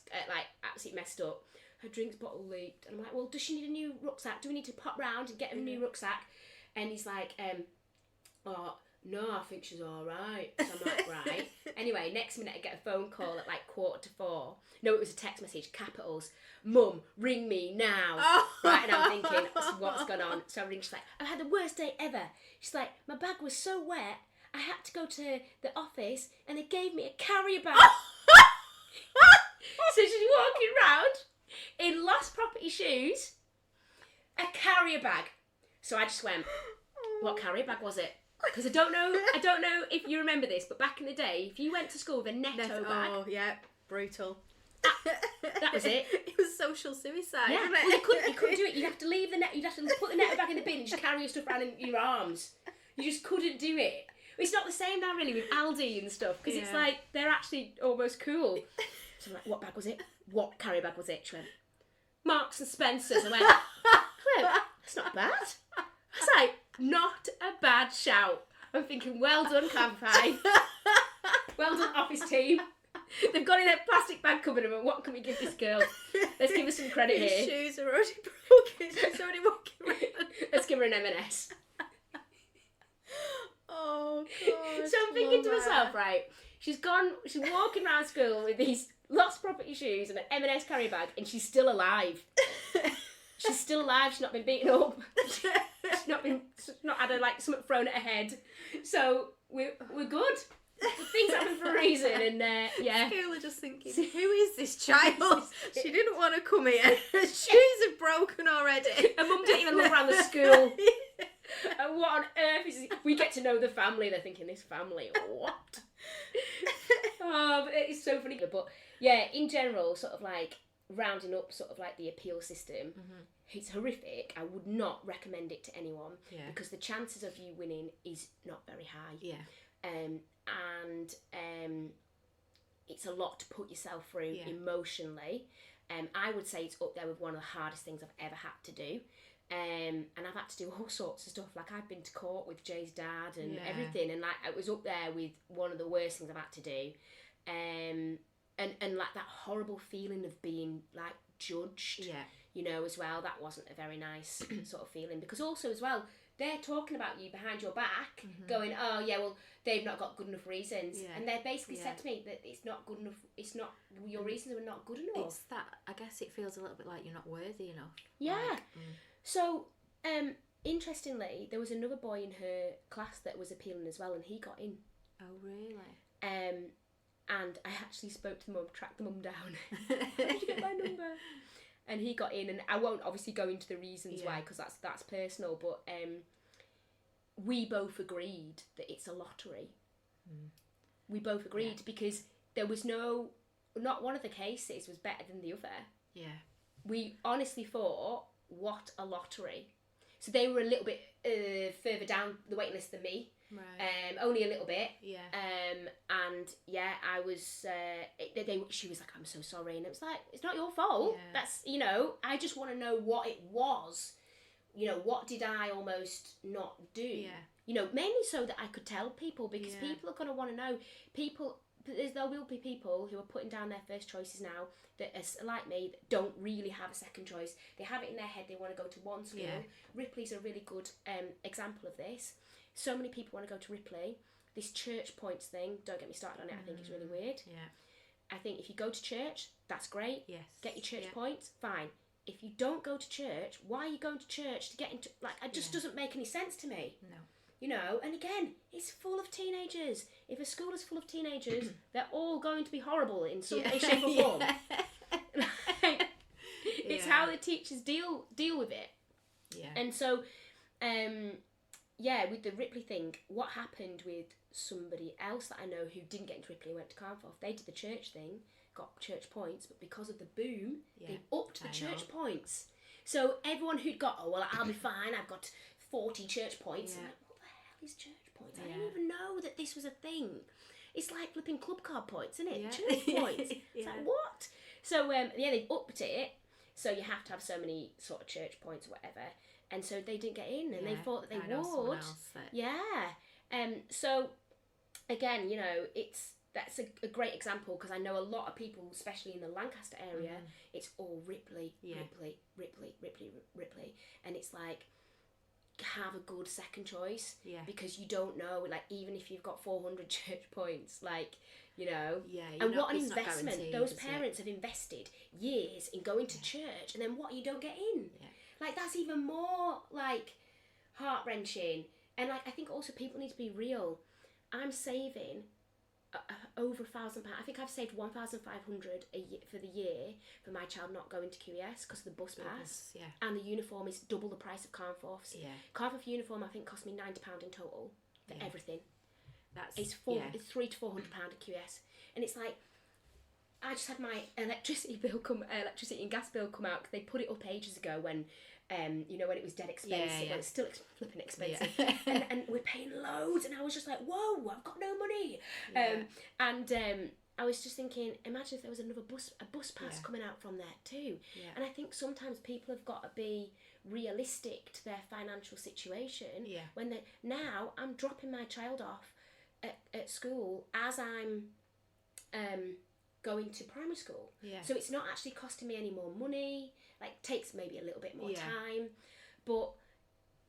absolutely messed up. Her drink bottle leaked. And I'm like, well, does she need a new rucksack? Do we need to pop round and get her a new rucksack? And he's like, oh, no, I think she's all right. So I'm like, right. Anyway, next minute I get a phone call at like 3:45. No, it was a text message, capitals. Mum, ring me now. Oh. Right, and I'm thinking, what's going on? So I ring, she's like, I've had the worst day ever. She's like, my bag was so wet, I had to go to the office and they gave me a carrier bag. So she's walking around in lost property shoes, a carrier bag. So I just went, what carrier bag was it? Because I don't know if you remember this, but back in the day, if you went to school with a netto bag... Oh, yeah, brutal. That was it. It was social suicide, wasn't it? Well, you couldn't do it. You'd have to leave the net. You'd have to put the netto bag in the bin and just carry your stuff around in your arms. You just couldn't do it. It's not the same now, really, with Aldi and stuff, because it's like, they're actually almost cool. So I'm like, what bag was it? What carrier bag was it? She went, Marks and Spencer's. I went, that's not bad. I was like, not a bad shout. I'm thinking, well done, campaign. Well done, office team. They've got in their plastic bag cupboard and what can we give this girl? Let's give her some credit His here. shoes are already broken. She's already walking around. Let's give her an M&S. Oh, God. So I'm thinking to myself, right, she's walking around school with these lost property shoes and an M&S carry bag, and she's still alive. She's still alive. She's not been beaten up. She's not had something thrown at her head. So we're good. Things happen for a reason, and yeah. School are just thinking, who is this child? She didn't want to come here. Her shoes are broken already. Her mum didn't even look around the school. And what on earth is this? We get to know the family. They're thinking, this family, what? Oh, but it's so funny. But yeah, in general, sort of like rounding up sort of like the appeal system, it's horrific. I would not recommend it to anyone because the chances of you winning is not very high. Yeah. And it's a lot to put yourself through emotionally. I would say it's up there with one of the hardest things I've ever had to do. And I've had to do all sorts of stuff. Like I've been to court with Jay's dad and everything, and like it was up there with one of the worst things I've had to do. And like that horrible feeling of being like judged, you know, as well. That wasn't a very nice sort of feeling, because also as well, they're talking about you behind your back, going, oh yeah, well, they've not got good enough reasons. And they basically said to me that it's not good enough, it's not, your reasons were not good enough. It's that, I guess it feels a little bit like you're not worthy enough. Yeah. Like, So, interestingly, there was another boy in her class that was appealing as well, and he got in. Oh, really? And I actually spoke to the mum, tracked the mum down. How did you get my number? And he got in, and I won't obviously go into the reasons why, because that's personal, but we both agreed that it's a lottery. We both agreed because there was not one of the cases was better than the other. Yeah. We honestly thought, what a lottery. So they were a little bit further down the waiting list than me. Right. Only a little bit. Yeah. And yeah, I was. She was like, "I'm so sorry," and it was like, "It's not your fault. Yeah. That's I just want to know what it was. What did I almost not do? Yeah. Mainly so that I could tell people, because people are gonna want to know. There will be people who are putting down their first choices now that are like me, that don't really have a second choice. They have it in their head, they want to go to one school. Yeah. Ripley's a really good example of this. So many people want to go to Ripley. This church points thing, don't get me started on it, I think it's really weird. Yeah. I think if you go to church, that's great. Yes. Get your church points, fine. If you don't go to church, why are you going to church to get into... it just doesn't make any sense to me. No. And again, it's full of teenagers. If a school is full of teenagers, they're all going to be horrible in some way, shape or form. It's how the teachers deal with it. Yeah. And so, with the Ripley thing, what happened with somebody else that I know who didn't get into Ripley and went to Carnforth, they did the church thing, got church points, but because of the boom, they upped the church points. So everyone who'd got, oh, well, I'll be fine, I've got 40 church points. I'm like, what the hell is church points? I didn't even know that this was a thing. It's like flipping club card points, isn't it? Yeah. Church points. It's like, what? So, they upped it, so you have to have so many sort of church points or whatever. And so they didn't get in, and they thought that they would. So, again, that's a great example, because I know a lot of people, especially in the Lancaster area, it's all Ripley, Ripley. And it's like, have a good second choice, because you don't know, like, even if you've got 400 church points, and what an investment. Those parents have invested years in going to church, and then what, you don't get in? Like, that's even more, like, heart-wrenching. And, like, I think also people need to be real. I'm saving over £1,000. I think I've saved 1,500 a year for the year for my child not going to QES because of the bus pass. And the uniform is double the price of Carnforth's. Carnforth uniform, I think, cost me £90 in total for everything. It's £300 to £400 at QES. And it's like, I just had my electricity and gas bill come out, because they put it up ages ago when when it was dead expensive, when it's still flipping expensive, and we're paying loads, and I was just like, whoa, I've got no money. I was just thinking, imagine if there was a bus pass coming out from there too. And I think sometimes people have got to be realistic to their financial situation. Yeah. When now I'm dropping my child off at school as I'm going to primary school. Yeah. So it's not actually costing me any more money. Like, takes maybe a little bit more time, but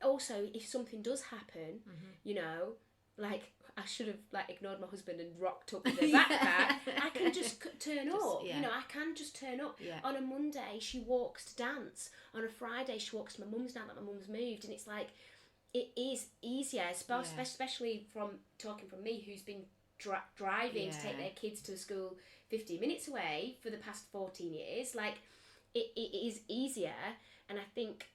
also if something does happen, you know, like I should have like ignored my husband and rocked up with a backpack. I can just turn up. You know, I can just turn up. On a Monday she walks to dance. On a Friday she walks to my mum's now that my mum's moved, and it's like it is easier, especially from talking from me who's been driving to take their kids to school 15 minutes away for the past 14 years. Like it is easier, and I think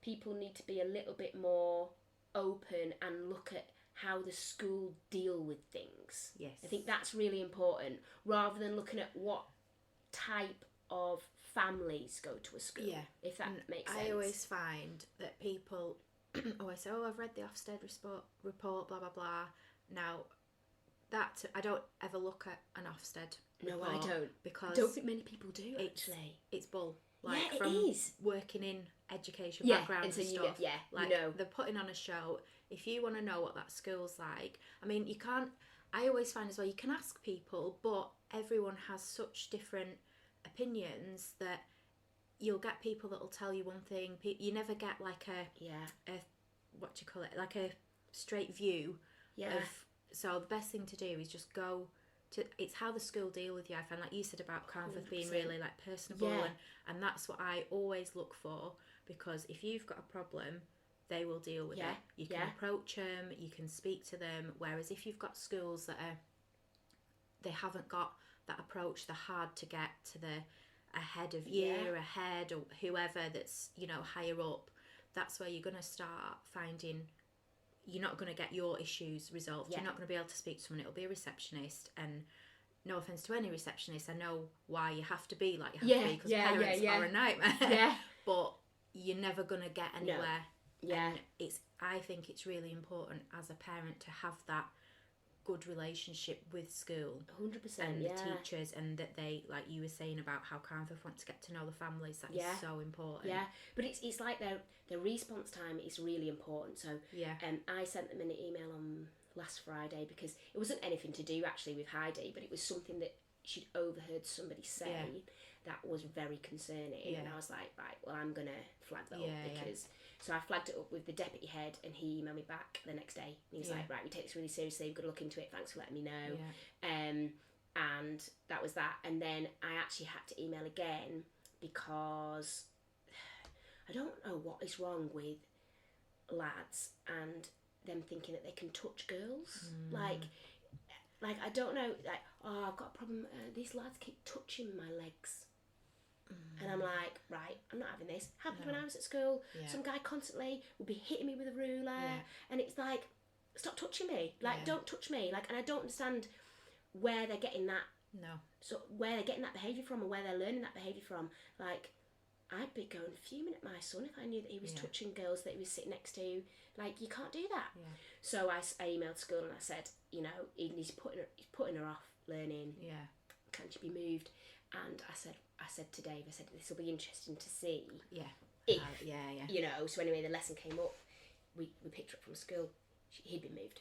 people need to be a little bit more open and look at how the school deal with things. Yes. I think that's really important, rather than looking at what type of families go to a school. Yeah. If that makes sense. I always find that people always say, I've read the Ofsted report, blah, blah, blah. Now, that I don't ever look at an Ofsted report. No, I don't. Because I don't think many people do, actually. It's bull. Like, yeah, it from is. Working in education backgrounds and stuff. Like, they're putting on a show. If you want to know what that school's like, I mean, you can't. I always find as well, you can ask people, but everyone has such different opinions that you'll get people that will tell you one thing. You never get like a what do you call it? Like a straight view. Yeah. So the best thing to do is just go to. It's how the school deal with you. I find, like you said about Carnforth being really like personable, and that's what I always look for, because if you've got a problem, they will deal with it. You can approach them, you can speak to them. Whereas if you've got schools that they haven't got that approach, they're hard to get to the ahead of year, ahead, or whoever that's, you know, higher up. That's where you're going to start finding you're not going to get your issues resolved. You're not going to be able to speak to someone. It'll be a receptionist, and no offence to any receptionist, I know why you have to be like you have to be, because parents are a nightmare. But you're never going to get anywhere. And I think it's really important as a parent to have that good relationship with school 100%, and the teachers, and that they, like you were saying about how Carnforth want to get to know the families. That is so important. But it's like their response time is really important. So I sent them an email on last Friday, because it wasn't anything to do actually with Heidi, but it was something that she'd overheard somebody say that was very concerning, and I was like, right, well, I'm gonna flag that up, because so I flagged it up with the deputy head, and he emailed me back the next day, and he was like, right, we take this really seriously, we've got to look into it, thanks for letting me know. And that was that. And then I actually had to email again, because I don't know what is wrong with lads and them thinking that they can touch girls. Like I don't know, like, I've got a problem, these lads keep touching my legs. And I'm like, right, I'm not having this. Happened when I was at school. Some guy constantly would be hitting me with a ruler, and it's like, stop touching me. Like, don't touch me. Like, and I don't understand where they're getting that. So where they're getting that behaviour from, or where they're learning that behaviour from. Like, I'd be going fuming at my son if I knew that he was touching girls that he was sitting next to. Like, you can't do that. So I emailed school and I said, you know, he's putting her off learning. Can she be moved? And I said to Dave, I said, this will be interesting to see. If, you know, so anyway, the lesson came up. We picked her up from school. He'd been moved.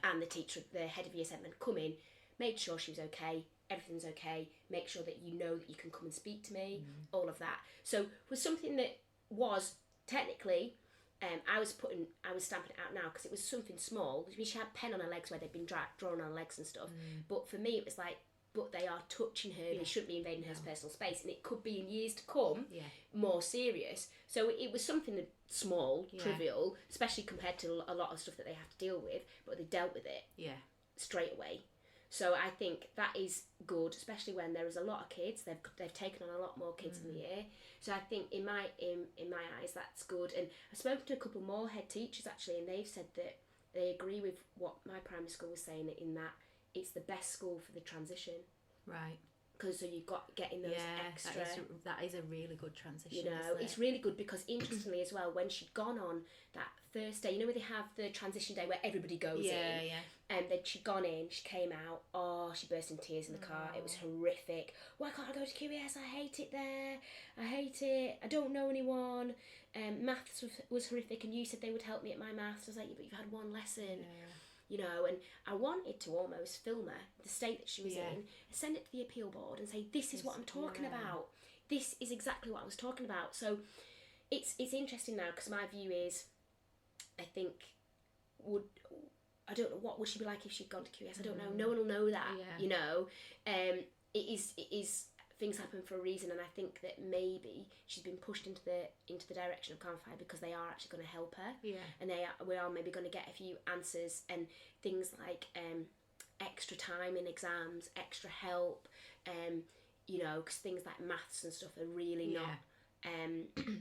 And the teacher, the head of year 7, come in, made sure she was okay, everything's okay, make sure that you know that you can come and speak to me, all of that. So it was something that was technically, I was stamping it out now, because it was something small. She had pen on her legs where they'd been drawn on her legs and stuff. But for me, it was like, but they are touching her, they shouldn't be invading her personal space, and it could be in years to come more serious. So it was something that small, trivial, especially compared to a lot of stuff that they have to deal with, but they dealt with it straight away. So I think that is good, especially when there is a lot of kids. They've taken on a lot more kids in the year. So I think in my eyes that's good. And I've spoken to a couple more head teachers actually, and they've said that they agree with what my primary school was saying, in that it's the best school for the transition. Right. because so you've got getting those extra. That is a really good transition. You know, it's really good because interestingly as well, when she'd gone on that first day, you know where they have the transition day where everybody goes in, and then she'd gone in, she came out, she burst into tears in the car. It was horrific. Why can't I go to QES? I hate it there. I hate it. I don't know anyone. Maths was horrific, and you said they would help me at my maths. I was like, but you've had one lesson. You know, and I wanted to almost film her, the state that she was in, send it to the appeal board and say, this is what I'm talking about. This is exactly what I was talking about. So it's interesting now, because my view is, I think, I don't know, what would she be like if she'd gone to QS? I don't know. No one will know that, you know. It is things happen for a reason, and I think that maybe she's been pushed into the direction of Canfire because they are actually going to help her, and we are maybe going to get a few answers and things like extra time in exams, extra help, you know, because things like maths and stuff are really not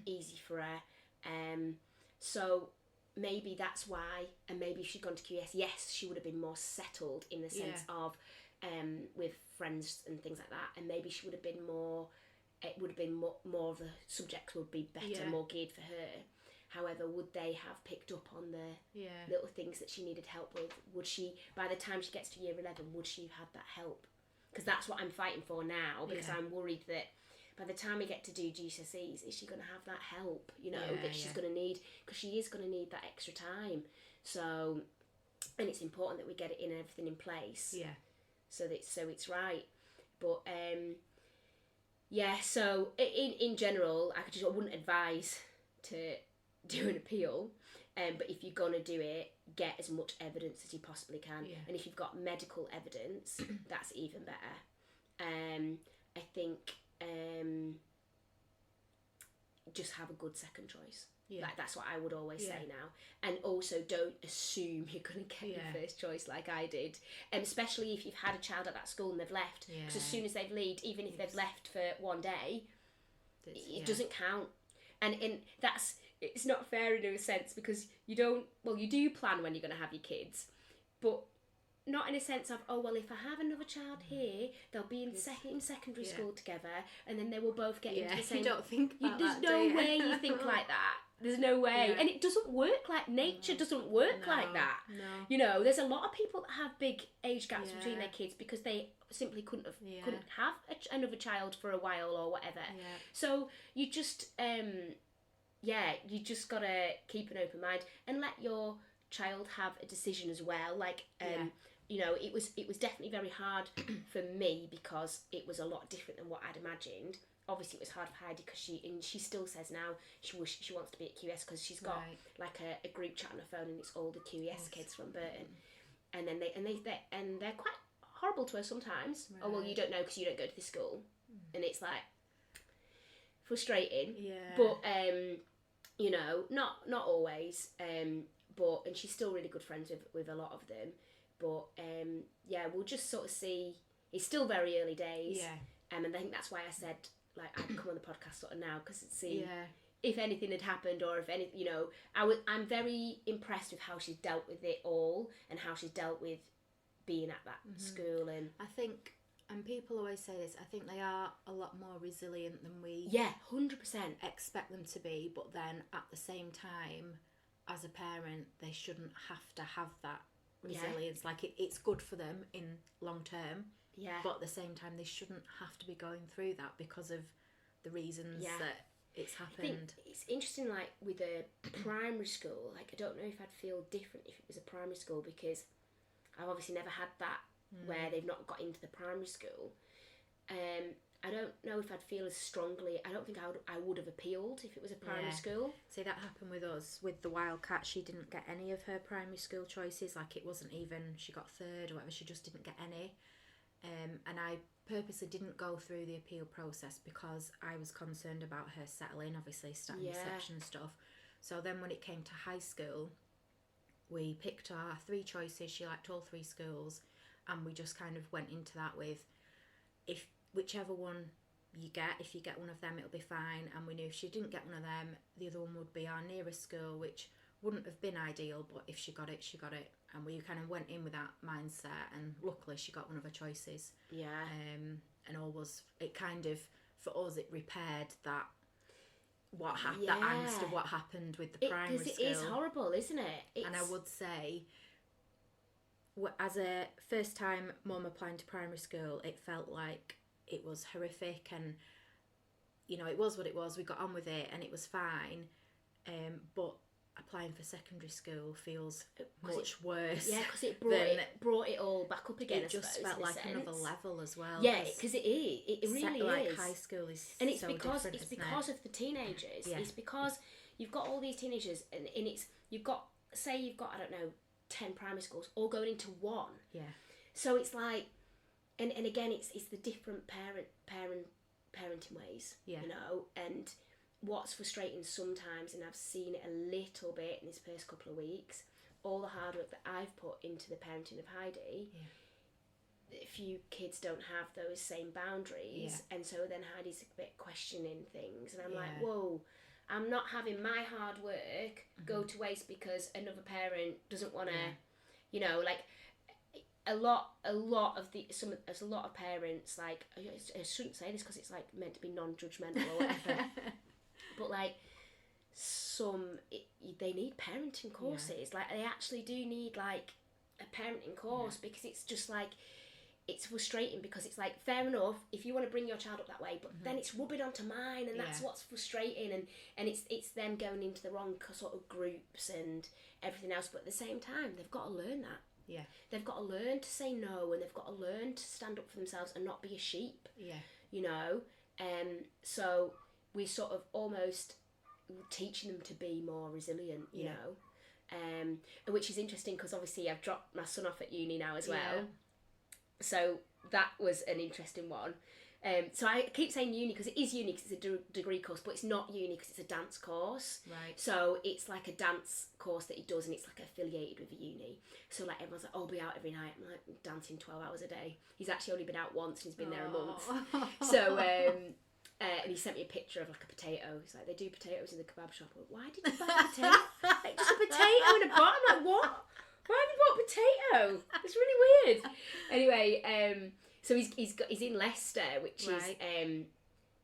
easy for her, so maybe that's why. And maybe if she'd gone to QS, yes, she would have been more settled in the sense of with friends and things like that, and maybe she would have been more, it would have been more of the subjects would be better, more geared for her. However, would they have picked up on the little things that she needed help with? Would she, by the time she gets to year 11, would she have had that help? Because that's what I'm fighting for now, because I'm worried that by the time we get to do GCSEs, is she going to have that help, you know, that she's going to need, because she is going to need that extra time. So, and it's important that we get it in, everything in place. So it's right. But so in general, I wouldn't advise to do an appeal, but if you're gonna do it, get as much evidence as you possibly can, and if you've got medical evidence, that's even better. I think just have a good second choice. Like, that's what I would always say now. And also, don't assume you're going to get your first choice like I did. Especially if you've had a child at that school and they've left. Because as soon as they've left, even if they've left for one day, it doesn't count. And it's not fair in a sense, because you do plan when you're going to have your kids, but not in a sense of, if I have another child here, they'll be in secondary school together, and then they will both get into the same. You don't think about There's that, no way you think like that. There's no way. And it doesn't work like nature doesn't work like that. No. You know, there's a lot of people that have big age gaps between their kids because they simply couldn't have another child for a while or whatever. So you just you just gotta keep an open mind and let your child have a decision as well. Like you know, it was definitely very hard for me because it was a lot different than what I'd imagined. Obviously, it was hard for Heidi because she still says now she wants to be at QS because she's got like a group chat on her phone, and it's all the QS kids from Burton, and then they're quite horrible to her sometimes. Oh, well, you don't know because you don't go to this school, and it's like frustrating. But you know, not always. But and she's still really good friends with a lot of them. But we'll just sort of see. It's still very early days. And I think that's why I said, like, I'd come on the podcast sort of now, because to see if anything had happened, or if any, you know, I'm very impressed with how she's dealt with it all and how she's dealt with being at that school. And I think, and people always say this, I think they are a lot more resilient than we 100% expect them to be. But then at the same time, as a parent, they shouldn't have to have that resilience. Like, it's good for them in long term. But at the same time, they shouldn't have to be going through that because of the reasons that it's happened. I think it's interesting, like, with a primary school, like, I don't know if I'd feel different if it was a primary school, because I've obviously never had that where they've not got into the primary school. I don't know if I'd feel as strongly. I don't think I would have appealed if it was a primary school. See, that happened with us. With the Wildcat, she didn't get any of her primary school choices. Like, it wasn't even, she got third or whatever, she just didn't get any. And I purposely didn't go through the appeal process because I was concerned about her settling, obviously starting reception and stuff. So then when it came to high school, we picked our 3 choices. She liked all 3 schools, and we just kind of went into that with, if whichever one you get, if you get one of them, it'll be fine. And we knew if she didn't get one of them, the other one would be our nearest school, which wouldn't have been ideal, but if she got it, she got it. And we kind of went in with that mindset, and luckily she got one of her choices. Yeah. And all was, it kind of, for us, it repaired that that angst of what happened with the primary school. Because it is horrible, isn't it? And I would say, as a first time mum applying to primary school, it felt like it was horrific, and you know, it was what it was. We got on with it and it was fine, but applying for secondary school feels much worse. Yeah, because it brought it all back up again. It just felt like another level as well. Yeah, because it is. It really like is. High school is, and it's so because different, it's because of the teenagers. Yeah. It's because you've got all these teenagers, and it's you've got I don't know 10 primary schools all going into one. Yeah. So it's like, and again, it's the different parenting ways. Yeah. You know, and what's frustrating sometimes, and I've seen it a little bit in this first couple of weeks, all the hard work that I've put into the parenting of Heidi, a few kids don't have those same boundaries, and so then Heidi's a bit questioning things, and I'm like, whoa, I'm not having my hard work go to waste because another parent doesn't want to, you know, like, a lot of parents, like, I shouldn't say this because it's like meant to be non-judgmental or whatever. But like they need parenting courses. Like they actually do need like a parenting course because it's just like, it's frustrating because it's like, fair enough if you want to bring your child up that way, but then it's rubbing onto mine, and that's what's frustrating, and it's them going into the wrong sort of groups and everything else. But at the same time, they've got to learn that. Yeah. They've got to learn to say no, and they've got to learn to stand up for themselves and not be a sheep. Yeah. You know? So we sort of almost teaching them to be more resilient, you know? And which is interesting because obviously I've dropped my son off at uni now as well. Yeah. So that was an interesting one. So I keep saying uni because it is uni because it's a degree course, but it's not uni because it's a dance course. Right. So it's like a dance course that he does, and it's like affiliated with a uni. So like everyone's like, oh, I'll be out every night. I'm like, dancing 12 hours a day. He's actually only been out once and he's been there a month. So and he sent me a picture of like a potato. He's like, they do potatoes in the kebab shop. I'm like, why did you buy a potato? Like just a potato in a pot. I'm like, what? Why have you bought a potato? It's really weird. Anyway, so he's in Leicester, which is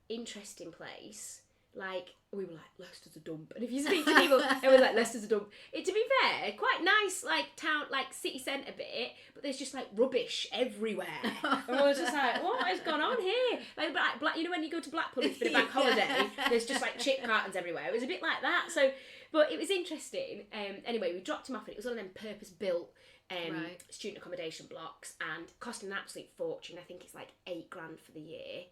interesting place. Like, we were like, Leicester's a dump. And if you speak to people, everyone's like, Leicester's a dump. To be fair, quite nice, like, town, like, city centre bit, but there's just, like, rubbish everywhere. And I was just like, what has gone on here? Like, you know when you go to Blackpool, it's been a bank holiday, there's just, like, chip cartons everywhere. It was a bit like that. So, but it was interesting. Anyway, we dropped him off, and it was one of them purpose-built student accommodation blocks, and costing an absolute fortune. I think it's like $8,000 for the year.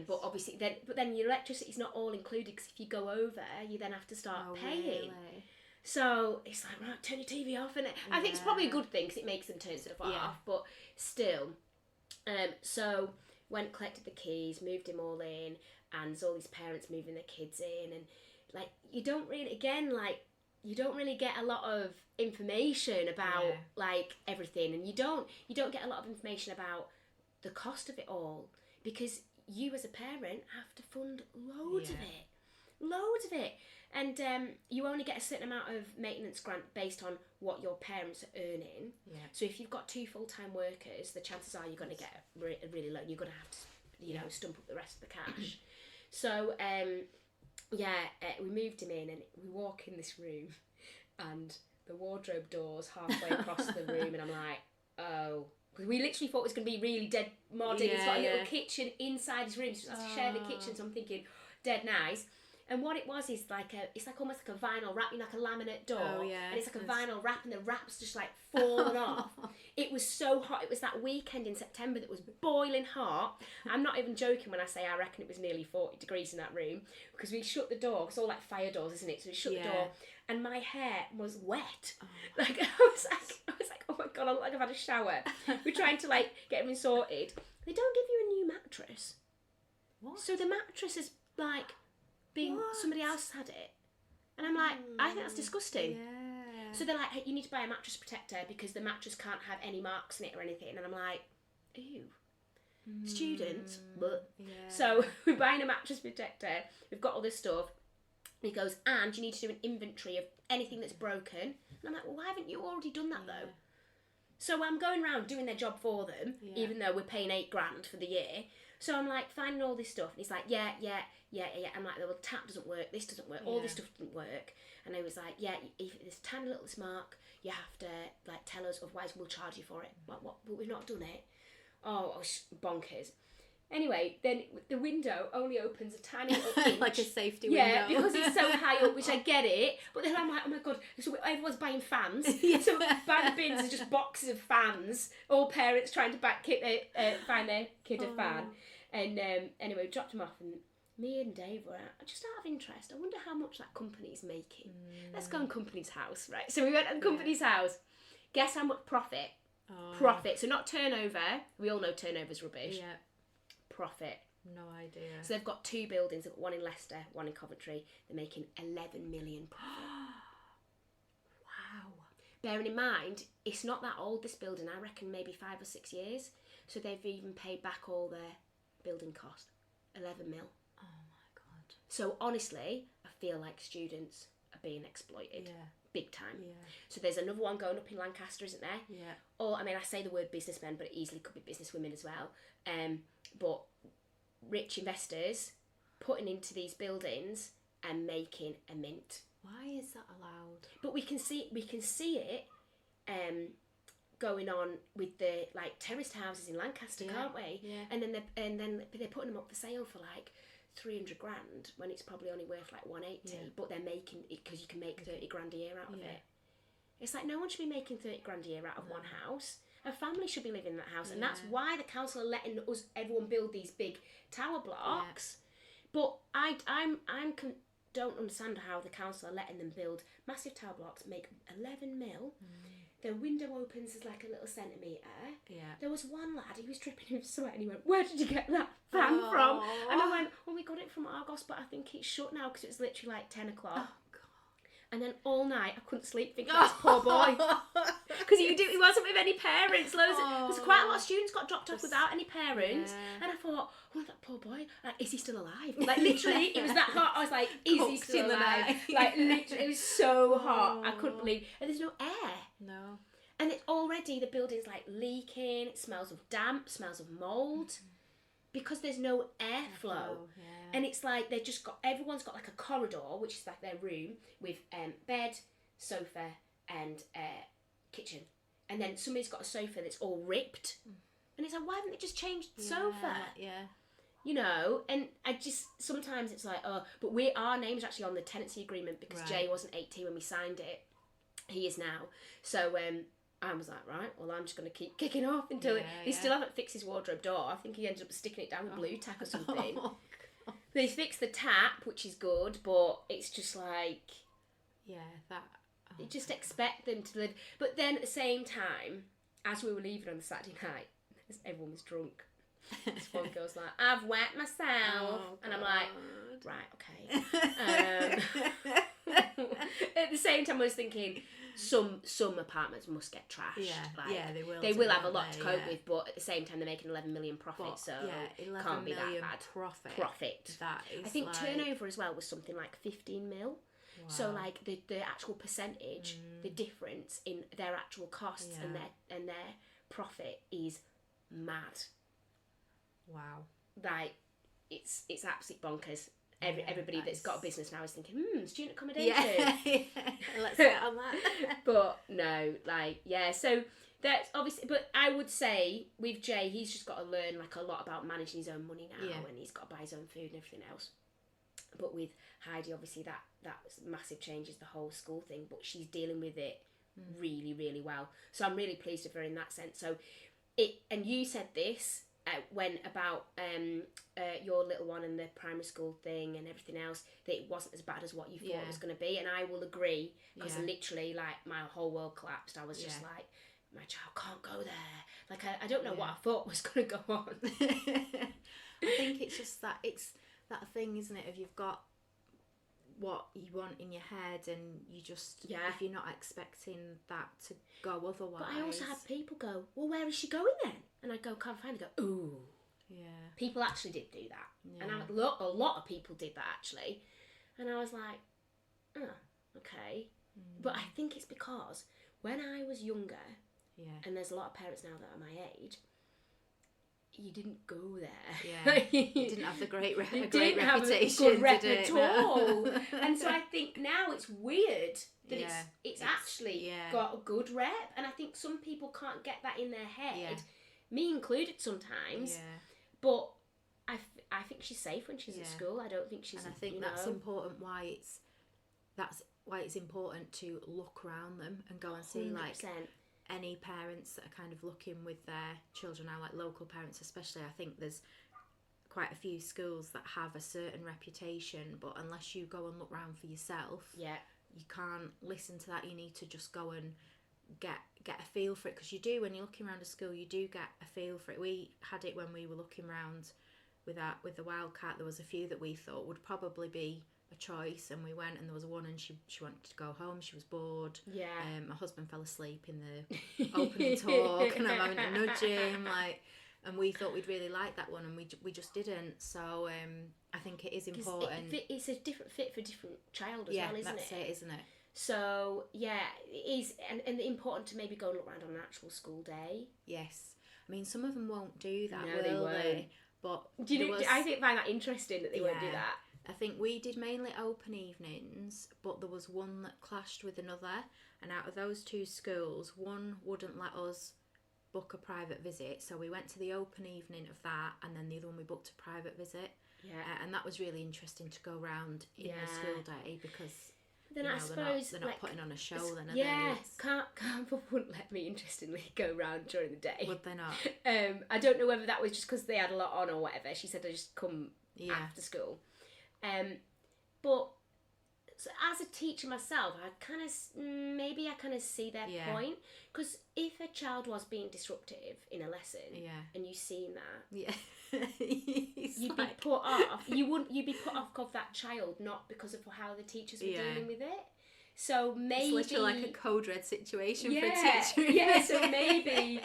But obviously, then your electricity's not all included because if you go over, you then have to start paying. Really? So it's like, right, turn your TV off, and I think it's probably a good thing because it makes them turn stuff off. But still, so went, collected the keys, moved him all in, and there's all these parents moving their kids in, and like you don't really get a lot of information about like everything, and you don't get a lot of information about the cost of it all because you as a parent have to fund loads of it, and you only get a certain amount of maintenance grant based on what your parents are earning. So if you've got 2 full-time workers, the chances are you're going to get really low. You're going to have to stump up the rest of the cash. So we moved him in, and we walk in this room, and the wardrobe door's halfway across the room, and I'm like, oh. Because we literally thought it was going to be really dead modern. He's got a little kitchen inside his room, so he has to share the kitchen. So I'm thinking, dead nice. And what it was is like it's like almost like a vinyl wrap, like a laminate door. And it's like a vinyl wrap, and the wrap's just like fallen off. It was so hot. It was that weekend in September that was boiling hot. I'm not even joking when I say I reckon it was nearly 40 degrees in that room because we shut the door. It's all like fire doors, isn't it? So we shut the door, and my hair was wet. Like I was like, oh my god, I look like I've had a shower. We're trying to like get everything sorted. They don't give you a new mattress. What? So the mattress is like being somebody else had it, and I'm like, I think that's disgusting. So they're like, hey, you need to buy a mattress protector because the mattress can't have any marks in it or anything, and I'm like, ew. Students, but so we're buying a mattress protector. We've got all this stuff. He goes, and you need to do an inventory of anything that's broken. And I'm like, well, why haven't you already done that though? So I'm going around doing their job for them, even though we're paying $8,000 for the year. So I'm like finding all this stuff, and he's like, yeah. I'm like, well, the tap doesn't work, this doesn't work, all this stuff doesn't work. And I was like, yeah, if there's a tiny little mark, you have to like tell us, otherwise we'll charge you for it. What? But we've not done it. Oh, bonkers. Anyway, then the window only opens a tiny little inch. Like a safety window. Yeah, because it's so high up, which I get it. But then I'm like, oh my God, so everyone's buying fans. So by the bins, there's just boxes of fans. All parents trying to find their kid a fan. And anyway, we dropped them off, and me and Dave were just out of interest. I wonder how much that company's making. Let's go on company's house, right? So we went on company's house. Guess how much profit? Profit. So not turnover. We all know turnover's rubbish. Yeah. Profit. No idea. So they've got 2 buildings. They've got one in Leicester, one in Coventry. They're making 11 million profit. Wow. Bearing in mind, it's not that old, this building. I reckon maybe 5 or 6 years. So they've even paid back all their building cost. 11 mil. Oh my God. So honestly, I feel like students are being exploited. Yeah. Big time. Yeah. So there's another one going up in Lancaster, isn't there? Yeah. Or, I mean, I say the word businessmen, but it easily could be businesswomen as well. But rich investors putting into these buildings and making a mint. Why is that allowed? But we can see it going on with the like terraced houses in Lancaster, can't we? Yeah. And then they're putting them up for sale for like 300 grand when it's probably only worth like 180. But they're making it because you can make 30 grand a year out of it. It's like no one should be making 30 grand a year out of one house. A family should be living in that house, and that's why the council are letting everyone build these big tower blocks. But I don't understand how the council are letting them build massive tower blocks, make 11 mil. The window opens as like a little centimetre. Yeah. There was one lad, he was dripping in sweat, and he went, "Where did you get that fan from?" And I went, "Well, we got it from Argos, but I think it's shut now because it was literally like 10 o'clock. Oh, God. And then all night I couldn't sleep thinking about this poor boy. Because he wasn't with any parents. There's quite a lot of students got dropped off without any parents. And I thought, oh, that poor boy, like, is he still alive? Like, literally, it was that hot. I was like, is he still alive? Like, literally, it was so hot. I couldn't believe. And there's no air. No. And it's already, the building's like leaking. It smells of damp, smells of mould. Because there's no airflow. And it's like everyone's got like a corridor, which is like their room, with bed, sofa, and kitchen. And then somebody's got a sofa that's all ripped. And it's like, why haven't they just changed the sofa? Yeah. You know, and I just, sometimes it's like, oh, but our name's actually on the tenancy agreement because Jay wasn't 18 when we signed it. He is now. So I was like, right, well, I'm just going to keep kicking off until they still haven't fixed his wardrobe door. I think he ended up sticking it down with blue tack or something. They fixed the tap, which is good, but it's just like... Yeah, that... You just expect them to live... But then at the same time, as we were leaving on the Saturday night, everyone was drunk. This one girl's like, "I've wet myself." And I'm like, right, okay. At the same time, I was thinking... Some apartments must get trashed. They will. They will have a lot to cope with, but at the same time they're making 11 million profit, so 11 can't be million that bad. Profit. That is. I think turnover as well was something like 15 mil. Wow. So like the actual percentage, the difference in their actual costs and their profit is mad. Wow. Like it's absolute bonkers. Everybody that's got a business now is thinking, student accommodation. Let's get on that. But no, so that's obviously, but I would say with Jay, he's just got to learn like a lot about managing his own money now, and he's got to buy his own food and everything else. But with Heidi, obviously that massive changes the whole school thing, but she's dealing with it really, really well. So I'm really pleased with her in that sense. So and you said this, when about your little one and the primary school thing and everything else, that it wasn't as bad as what you thought it was going to be, and I will agree, because literally like my whole world collapsed. I was just like, my child can't go there. Like I don't know what I thought was going to go on. I think it's just that, it's that thing, isn't it, if you've got what you want in your head and you just, if you're not expecting that to go otherwise. But I also had people go, well, where is she going then? And I go, can't find her. Go, ooh. Yeah. People actually did do that. Yeah. And a lot of people did that actually. And I was like, oh, okay. But I think it's because when I was younger, and there's a lot of parents now that are my age, you didn't go there. Yeah, you didn't have the great reputation. Have a good rep at all. And so I think now it's weird that it's actually got a good rep, and I think some people can't get that in their head, me included sometimes. Yeah. But I think she's safe when she's at school. I don't think she's. And I think that's important. Why it's important to look around them and go and see 100%. Like any parents that are kind of looking with their children now, like local parents especially. I think there's quite a few schools that have a certain reputation, but unless you go and look around for yourself, you can't listen to that. You need to just go and get a feel for it, because you do, when you're looking around a school, you do get a feel for it. We had it when we were looking around with the Wildcat. There was a few that we thought would probably be a choice, and we went, and there was one, and she wanted to go home. She was bored. My husband fell asleep in the opening talk, and I'm having to nudge him, and we thought we'd really like that one, and we just didn't. So I think it is important. It's a different fit for different child as well, isn't it? Yeah, that's it, isn't it? So it is, and important to maybe go and look around on an actual school day. Yes, I mean, some of them won't do that, no, will they? But I find that interesting that they won't do that. I think we did mainly open evenings, but there was one that clashed with another, and out of those two schools, one wouldn't let us book a private visit, so we went to the open evening of that, and then the other one we booked a private visit. And that was really interesting to go around in the school day, because then I suppose they're not putting on a show then, are they? Can't wouldn't let me interestingly go round during the day. Would they not? I don't know whether that was just because they had a lot on or whatever. She said they just come after school. But so as a teacher myself, I kind of see their point, because if a child was being disruptive in a lesson, and you've seen that, you'd be put off. You'd be put off of that child, not because of how the teachers were dealing with it. So maybe it's literally like a code red situation for a teacher. So maybe.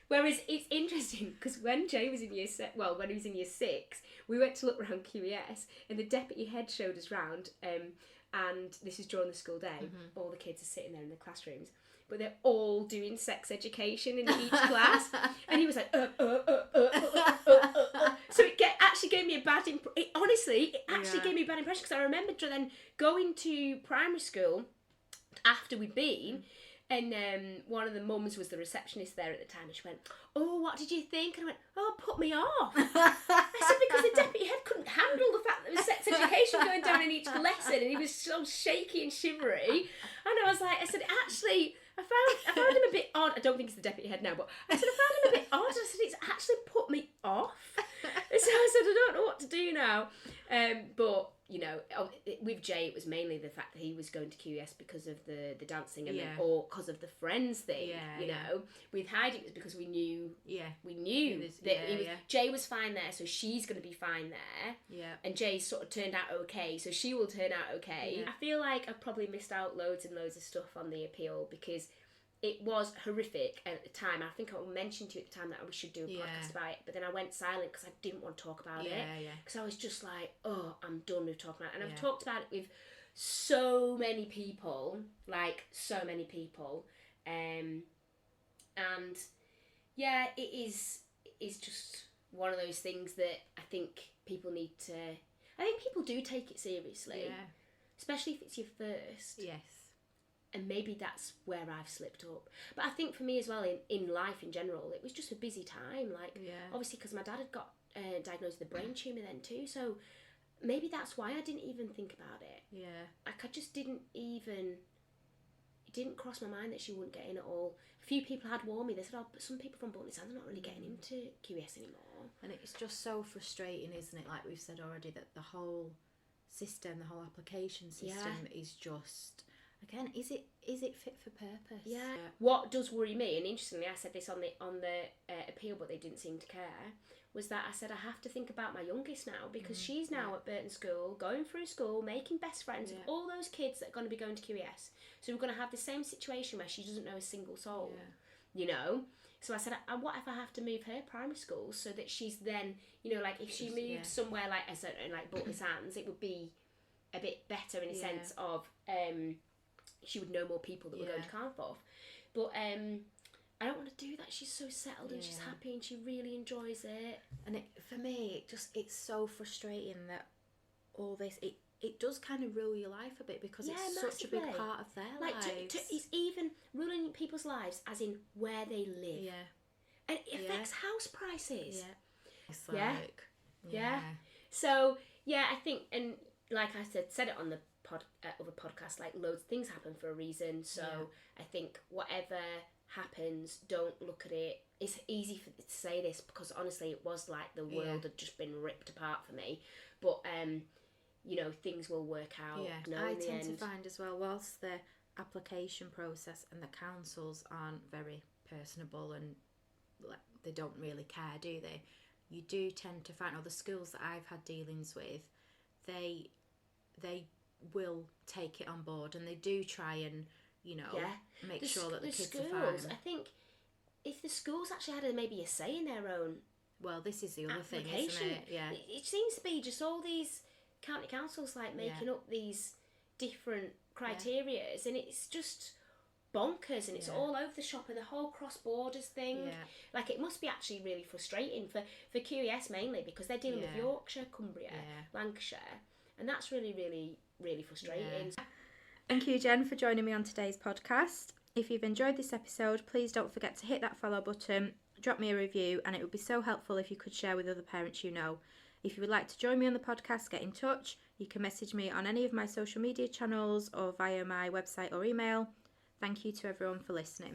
Whereas it's interesting, because when Jay was in when he was in year 6, we went to look around QES, and the deputy head showed us round, and this is during the school day. All the kids are sitting there in the classrooms, but they're all doing sex education in each class, and he was like, So it actually gave me a bad impression. It gave me a bad impression, because I remember then going to primary school after we'd been. And one of the mums was the receptionist there at the time, and she went, "Oh, what did you think?" And I went, "Oh, put me off." I said, because the deputy head couldn't handle the fact that there was sex education going down in each lesson, and he was so shaky and shivery. And I said, actually, I found him a bit odd. I don't think it's the deputy head now, but I said, I found him a bit odd. I said, it's actually put me off. And so I said, I don't know what to do now. But, with Jay, it was mainly the fact that he was going to QES because of the dancing, and or because of the friends thing. With Heidi, it was because we knew that Jay was fine there, so she's going to be fine there. And Jay sort of turned out okay, so she will turn out okay. I feel like I've probably missed out loads and loads of stuff on the appeal, because it was horrific at the time. I think I mentioned to you at the time that we should do a podcast about it, but then I went silent because I didn't want to talk about it. Because I was just like, oh, I'm done with talking about it. And I've talked about it with so many people, and it is just one of those things that I think people need to. I think people do take it seriously, especially if it's your first. Yes. And maybe that's where I've slipped up. But I think for me as well, in life in general, it was just a busy time. Obviously, because my dad had got diagnosed with a brain tumour then too. So maybe that's why I didn't even think about it. I just didn't even... It didn't cross my mind that she wouldn't get in at all. A few people had warned me. They said, but some people from Bolton Sands are not really getting into QS anymore. And it's just so frustrating, isn't it? Like we've said already, that the whole system, the whole application system is just... Again, is it fit for purpose? What does worry me, and interestingly, I said this on the appeal, but they didn't seem to care, was that I said I have to think about my youngest now, because she's now at Burton School, going through school, making best friends with all those kids that are going to be going to QES. So we're going to have the same situation where she doesn't know a single soul, So I said, what if I have to move her primary school so that she's then, if she moved somewhere like Bolton Sands, it would be a bit better in a sense of she would know more people that were going to Carnforth. But I don't want to do that. She's so settled and she's happy and she really enjoys it. And for me, it's so frustrating that all this, it does kind of rule your life a bit, because it's such a big part of their lives. It's even ruling people's lives as in where they live. Yeah. And it affects house prices. Yeah. It's like, So, I think, and like I said it on the other podcast, like loads of things happen for a reason. So I think whatever happens, don't look at it. It's easy to say this because honestly it was like the world had just been ripped apart for me. But, you know, things will work out. Yeah, I tend to find as well, whilst the application process and the councils aren't very personable and they don't really care, do they? You do tend to find, or the schools that I've had dealings with, they will take it on board and they do try and, you know, make sure that the kids are fine. I think if the schools actually had maybe a say in their own, well, this is the other thing, isn't it? Yeah, it seems to be just all these county councils like making up these different criterias, and it's just bonkers, and it's all over the shop, and the whole cross borders thing. Like, it must be actually really frustrating for QES mainly, because they're dealing with Yorkshire, Cumbria, Lancashire, and that's really, really, really frustrating. Thank you, Jen, for joining me on today's podcast. If you've enjoyed this episode, please don't forget to hit that follow button, drop me a review, and it would be so helpful if you could share with other parents you know. If you would like to join me on the podcast, get in touch. You can message me on any of my social media channels or via my website or email. Thank you to everyone for listening.